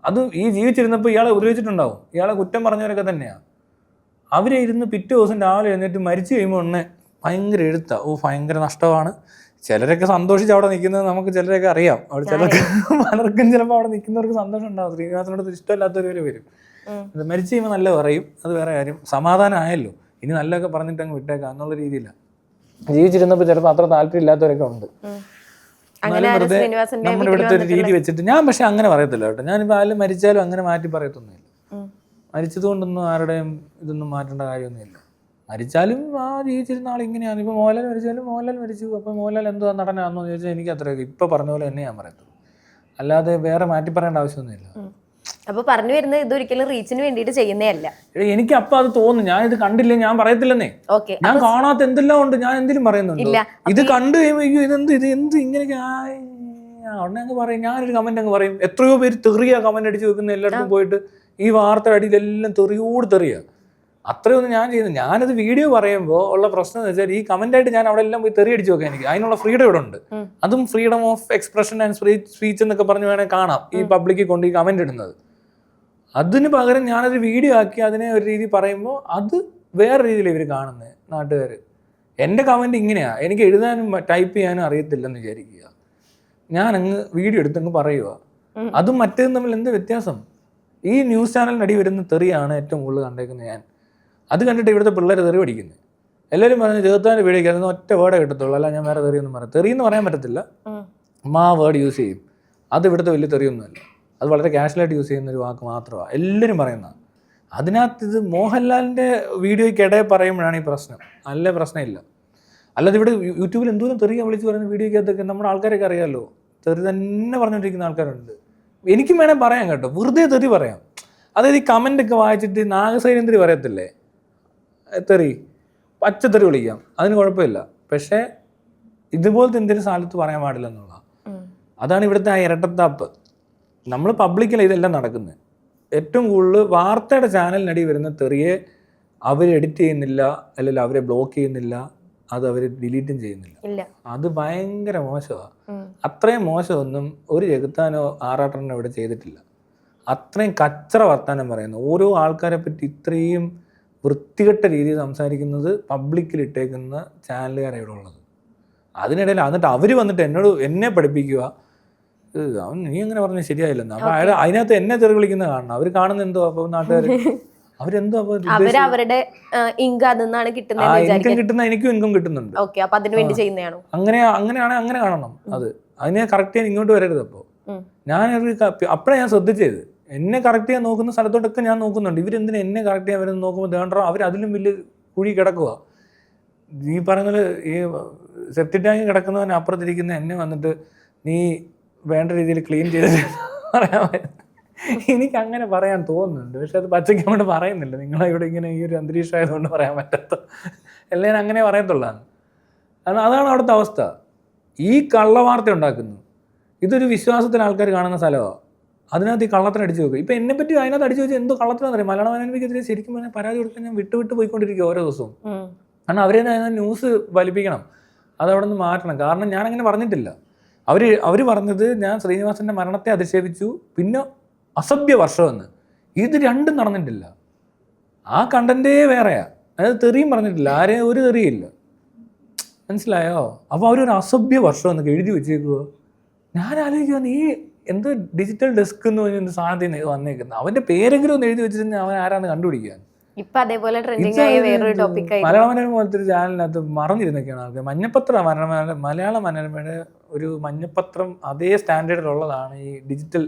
അത് ഈ ജീവിച്ചിരുന്നപ്പോൾ ഇയാളെ ഉപദ്രവിച്ചിട്ടുണ്ടാവും, ഇയാളെ കുറ്റം പറഞ്ഞവരൊക്കെ തന്നെയാണ്. അവരെ ഇരുന്ന് പിറ്റേ ദിവസം രാവിലെ എഴുന്നേറ്റ് മരിച്ചു കഴിയുമ്പോൾ ഉടനെ ഭയങ്കര എഴുത്താ, ഭയങ്കര നഷ്ടമാണ്. ചിലരൊക്കെ സന്തോഷിച്ച് അവിടെ നിൽക്കുന്നത് നമുക്ക് ചിലരൊക്കെ അറിയാം. അവിടെ ചിലർക്ക് പലർക്കും ചിലപ്പോൾ അവിടെ നിൽക്കുന്നവർക്ക് സന്തോഷം ഉണ്ടാവും. ശ്രീനിവാസനോട് ഇഷ്ടമില്ലാത്തവർ വരും. അത് മരിച്ചു കഴിയുമ്പോൾ നല്ല പറയും, അത് വേറെ കാര്യം. സമാധാനം ആയല്ലോ, ഇനി നല്ലതൊക്കെ പറഞ്ഞിട്ട് അങ്ങ് വിട്ടേക്കാം എന്നുള്ള രീതിയിലാണ്. ജീവിച്ചിരുന്നപ്പോൾ ചിലപ്പോൾ അത്ര താല്പര്യം ഇല്ലാത്തവരൊക്കെ ഉണ്ട്. എന്നാലും വെറുതെ നമ്മുടെ ഇവിടുത്തെ ഒരു രീതി വെച്ചിട്ട് ഞാൻ പക്ഷെ അങ്ങനെ പറയത്തില്ല കേട്ടോ. ഞാനിപ്പോൾ ആരും മരിച്ചാലും അങ്ങനെ മാറ്റി പറയത്തൊന്നുമില്ല. മരിച്ചത് കൊണ്ടൊന്നും ആരുടെയും ഇതൊന്നും മാറ്റേണ്ട കാര്യമൊന്നുമില്ല. മരിച്ചാലും ആ ജീവിച്ചിരുന്ന ആൾ ഇങ്ങനെയാണ്. ഇപ്പോൾ മോഹൻലാൽ മരിച്ചാലും മോഹൻലാൽ മരിച്ചു, അപ്പോൾ മോഹൻലാൽ എന്തോ നടനാണെന്ന് ചോദിച്ചാൽ എനിക്ക് അത്രയൊക്കെ ഇപ്പോൾ പറഞ്ഞ പോലെ തന്നെ ഞാൻ പറയത്തുള്ളൂ. അല്ലാതെ വേറെ മാറ്റി പറയേണ്ട ആവശ്യമൊന്നുമില്ല. അപ്പൊ പറഞ്ഞു വരുന്നത് ഇതൊരിക്കലും റീച്ചിന് വേണ്ടിയിട്ട് ചെയ്യുന്നേ അല്ല. എനിക്ക് അപ്പൊ അത് തോന്നുന്നു, ഞാൻ ഇത് കണ്ടില്ലേ, ഞാൻ പറയത്തില്ലെന്നേ. ഞാൻ കാണാത്ത എന്തെല്ലാം ഉണ്ട്, ഞാൻ എന്തിനും പറയുന്നുണ്ട്. ഇത് കണ്ടു കഴിയുമ്പോൾ ഇത് ഇങ്ങനെയൊക്കെ ഉടനെ അങ്ങ് പറയും. ഞാനൊരു കമന്റ് അങ്ങ് പറയും. എത്രയോ പേര് തെറിയ കമന്റ് അടിച്ച് വെക്കുന്ന എല്ലായിടത്തും പോയിട്ട് ഈ വാർത്തയുടെ അടിയിലെല്ലാം തെറിയോട് തെറിയ. അത്രയൊന്നും ഞാൻ ചെയ്യുന്നു. ഞാനത് വീഡിയോ പറയുമ്പോൾ ഉള്ള പ്രശ്നം എന്ന് വെച്ചാൽ ഈ കമന്റായിട്ട് ഞാൻ അവിടെ എല്ലാം പോയി തെറി അടിച്ച് വെക്കാൻ എനിക്ക് അതിനുള്ള ഫ്രീഡം ഇവിടെ ഉണ്ട്. അതും freedom of expression and speech എന്നൊക്കെ പറഞ്ഞ് വേണേൽ കാണാം ഈ പബ്ലിക്കിൽ കൊണ്ട് ഈ കമന്റ് ഇടുന്നത്. അതിന് പകരം ഞാനൊരു വീഡിയോ ആക്കി അതിനെ ഒരു രീതി പറയുമ്പോൾ അത് വേറെ രീതിയിൽ ഇവർ കാണുന്നത് നാട്ടുകാർ. എൻ്റെ കമൻറ്റ് ഇങ്ങനെയാണ്, എനിക്ക് എഴുതാനും ടൈപ്പ് ചെയ്യാനും അറിയത്തില്ലെന്ന് വിചാരിക്കുക. ഞാനങ്ങ് വീഡിയോ എടുത്തങ്ങ് പറയുക. അതും മറ്റേതും തമ്മിൽ എന്ത് വ്യത്യാസം? ഈ ന്യൂസ് ചാനലിനടി വരുന്ന തെറിയാണ് ഏറ്റവും കൂടുതൽ കണ്ടേക്കുന്നത് ഞാൻ. അത് കണ്ടിട്ട് ഇവിടുത്തെ പിള്ളേർ തെറി പഠിക്കുന്നത്. എല്ലാവരും പറഞ്ഞു ചെറുത്താൻ്റെ വീഡിയോയ്ക്ക് അതൊന്നും ഒറ്റ വേർഡേ കിട്ടത്തുള്ളൂ, അല്ല ഞാൻ വേറെ തെറിയൊന്നും പറയാം. തെറിയെന്ന് പറയാൻ പറ്റത്തില്ല, വേർഡ് യൂസ് ചെയ്യും. അത് ഇവിടുത്തെ വലിയ തെറിയൊന്നുമല്ല, അത് വളരെ കാഷ്വലായിട്ട് യൂസ് ചെയ്യുന്ന ഒരു വാക്ക് മാത്രമാണ് എല്ലാവരും പറയുന്നത്. അതിനകത്ത് ഇത് മോഹൻലാലിൻ്റെ വീഡിയോയ്ക്കിടയിൽ പറയുമ്പോഴാണ് ഈ പ്രശ്നം, നല്ല പ്രശ്നമില്ല. അല്ലാതെ ഇവിടെ യൂട്യൂബിൽ എന്തോരം തെറിയ വിളിച്ച് പറയുന്ന വീഡിയോയ്ക്കകത്തൊക്കെ നമ്മുടെ ആൾക്കാരൊക്കെ അറിയാമല്ലോ, തെറി തന്നെ പറഞ്ഞുകൊണ്ടിരിക്കുന്ന ആൾക്കാരുണ്ട്. എനിക്കും വേണേൽ പറയാം കേട്ടോ, വെറുതെ തെറി പറയാം. അതായത് ഈ കമൻ്റൊക്കെ വായിച്ചിട്ട് നാഗസൈനന്ദരി പറയത്തില്ലേ തെറി, പച്ചത്തെറി വിളിക്കാം, അതിന് കുഴപ്പമില്ല. പക്ഷേ ഇതുപോലത്തെ എന്തെങ്കിലും സ്ഥലത്ത് പറയാൻ പാടില്ല എന്നുള്ളതാണ്. അതാണ് ഇവിടുത്തെ ആ ഇരട്ടത്താപ്പ്. നമ്മൾ പബ്ലിക്കല്ല ഇതെല്ലാം നടക്കുന്നത്. ഏറ്റവും കൂടുതൽ വാർത്തയുടെ ചാനലിനടി വരുന്ന തെറിയെ അവർ എഡിറ്റ് ചെയ്യുന്നില്ല, അല്ലെങ്കിൽ അവരെ ബ്ലോക്ക് ചെയ്യുന്നില്ല, അത് അവർ ഡിലീറ്റും ചെയ്യുന്നില്ല. അത് ഭയങ്കര മോശമാണ്. അത്രയും മോശമൊന്നും ഒരു ചെകുത്താനോ ആറാട്ടനോ ഇവിടെ ചെയ്തിട്ടില്ല. അത്രയും കച്ചറ വർത്താനം പറയുന്നു. ഓരോ ആൾക്കാരെ പറ്റി ഇത്രയും വൃത്തികെട്ട രീതിയിൽ സംസാരിക്കുന്നത് പബ്ലിക്കിൽ ഇട്ടേക്കുന്ന ചാനലുകാരാണ് ഇവിടെ ഉള്ളത്. അതിനിടയിൽ എന്നിട്ട് അവർ വന്നിട്ട് എന്നെ പഠിപ്പിക്കുക, അവൻ നീ അങ്ങനെ പറഞ്ഞാൽ ശരിയായില്ലെന്ന്. അപ്പം അതിനകത്ത് എന്നെ തെറി വിളിക്കുന്ന കാണണം. അവർ കാണുന്ന എന്തോ അപ്പോൾ നാട്ടുകാർ അവരെന്തോ അവരുടെ ഇൻകം കിട്ടുന്ന എനിക്കും ഇൻകം കിട്ടുന്നുണ്ട്. അങ്ങനെയാണെങ്കിൽ അങ്ങനെ കാണണം. അത് അതിനെ കറക്റ്റ് ചെയ്യാൻ ഇങ്ങോട്ട് വരരുത്. അപ്പോൾ അപ്പോഴാണ് ഞാൻ ശ്രദ്ധിച്ചത്, എന്നെ കറക്റ്റ് ചെയ്യാൻ നോക്കുന്ന സ്ഥലത്തോട്ടൊക്കെ ഞാൻ നോക്കുന്നുണ്ട്. ഇവരെന്തിനാ എന്നെ കറക്റ്റ് ചെയ്യാൻ വരുന്നത് നോക്കുമ്പോൾ ദേണ്ടോ അവർ അതിലും വലിയ കുഴി കിടക്കുക. ഈ പറയുന്നത് ഈ സെപ്റ്റി ടാങ്ക് കിടക്കുന്നവന് അപ്പുറത്തിരിക്കുന്ന എന്നെ വന്നിട്ട് നീ വേണ്ട രീതിയിൽ ക്ലീൻ ചെയ്തിട്ട് പറയാൻ. എനിക്ക് അങ്ങനെ പറയാൻ തോന്നുന്നുണ്ട്, പക്ഷെ അത് പച്ചയ്ക്ക് അങ്ങോട്ട് പറയുന്നില്ല. നിങ്ങളിവിടെ ഇങ്ങനെ ഈ ഒരു അന്തരീക്ഷം ആയതുകൊണ്ട് പറയാൻ പറ്റാത്ത എല്ലാം ഞാൻ അങ്ങനെ പറയത്തുള്ളതാണ്. കാരണം അതാണ് അവിടുത്തെ അവസ്ഥ. ഈ കള്ളവാർത്ത ഉണ്ടാക്കുന്നു. ഇതൊരു വിശ്വാസത്തിന് ആൾക്കാർ കാണുന്ന സ്ഥലമാണ്. അതിനകത്ത് ഈ കള്ളത്തിന് അടിച്ചു വെക്കും. ഇപ്പം എന്നെപ്പറ്റി അതിനകത്ത് അടിച്ചു വെച്ചാൽ എന്തോ കള്ളത്തിനാണെന്ന് അറിയാം. മലയാള മനോരമയ്ക്കെതിരെ ശരിക്കും പറഞ്ഞാൽ പരാതി കൊടുക്കാൻ ഞാൻ വിട്ട് പോയിക്കൊണ്ടിരിക്കുക ഓരോ ദിവസവും. കാരണം അവരെ ന്യൂസ് വലിപ്പിക്കണം, അതവിടെ നിന്ന് മാറ്റണം. കാരണം ഞാനങ്ങനെ പറഞ്ഞിട്ടില്ല. അവർ പറഞ്ഞത് ഞാൻ ശ്രീനിവാസൻ്റെ മരണത്തെ അധിക്ഷേപിച്ചു, പിന്നെ അസഭ്യ വർഷമെന്ന്. ഇത് രണ്ടും നടന്നിട്ടില്ല. ആ കണ്ടൻറ്റേ വേറെയാണ്. അതായത് തെറിയും പറഞ്ഞിട്ടില്ല, ആരെയും ഒരു തെറിയില്ല. മനസ്സിലായോ? അപ്പോൾ അവരൊരു അസഭ്യ വർഷം എന്നൊക്കെ എഴുതി വെച്ചേക്കുക. ഞാൻ ആലോചിക്കുക, നീ എന്തോ ഡിജിറ്റൽ ഡെസ്ക് എന്ന് പറഞ്ഞ സാധനം വന്നേക്കുന്നത്, അവൻ്റെ പേരെങ്കിലും ഒന്ന് എഴുതി വെച്ചിട്ട് അവൻ ആരാന്ന് കണ്ടുപിടിക്കാൻ. മലയാള മനോരമ പോലത്തെ ഒരു ചാനലിനകത്ത് മറന്നിരുന്നൊക്കെയാണ് ആൾക്കാർ. മലയാള മനോരമയുടെ ഒരു മഞ്ഞപ്പത്രം അതേ സ്റ്റാൻഡേർഡിലുള്ളതാണ് ഈ ഡിജിറ്റൽ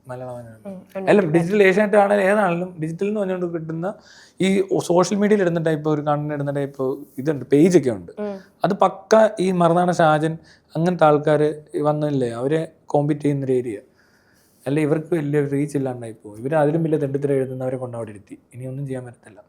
മലയാള മനോരമ. അല്ല, ഡിജിറ്റൽ ഏഷ്യാനെറ്റ് ആണെങ്കിലും ഏതാണെങ്കിലും ഡിജിറ്റൽ എന്ന് പറഞ്ഞുകൊണ്ട് കിട്ടുന്ന ഈ സോഷ്യൽ മീഡിയയിൽ ഇടുന്ന ടൈപ്പ്, ഒരു കണ്ടന്റ് ഇടുന്ന ടൈപ്പ് ഇതുണ്ട്, പേജൊക്കെ ഉണ്ട്. അത് പക്ക ഈ മറുനാടൻ ഷാജൻ അങ്ങനത്തെ ആൾക്കാർ വന്നില്ലേ, അവരെ കോമ്പീറ്റ് ചെയ്യുന്നൊരു ഏരിയ. അല്ല, ഇവർക്ക് വലിയ റീച്ച് ഇല്ലാണ്ടായിപ്പോൾ ഇവർ അതിലും വലിയ തെണ്ടിത്തരം എഴുതുന്നവരെ കൊണ്ടവിടെ ഇരുത്തി. ഇനിയൊന്നും ചെയ്യാൻ പറ്റത്തില്ല.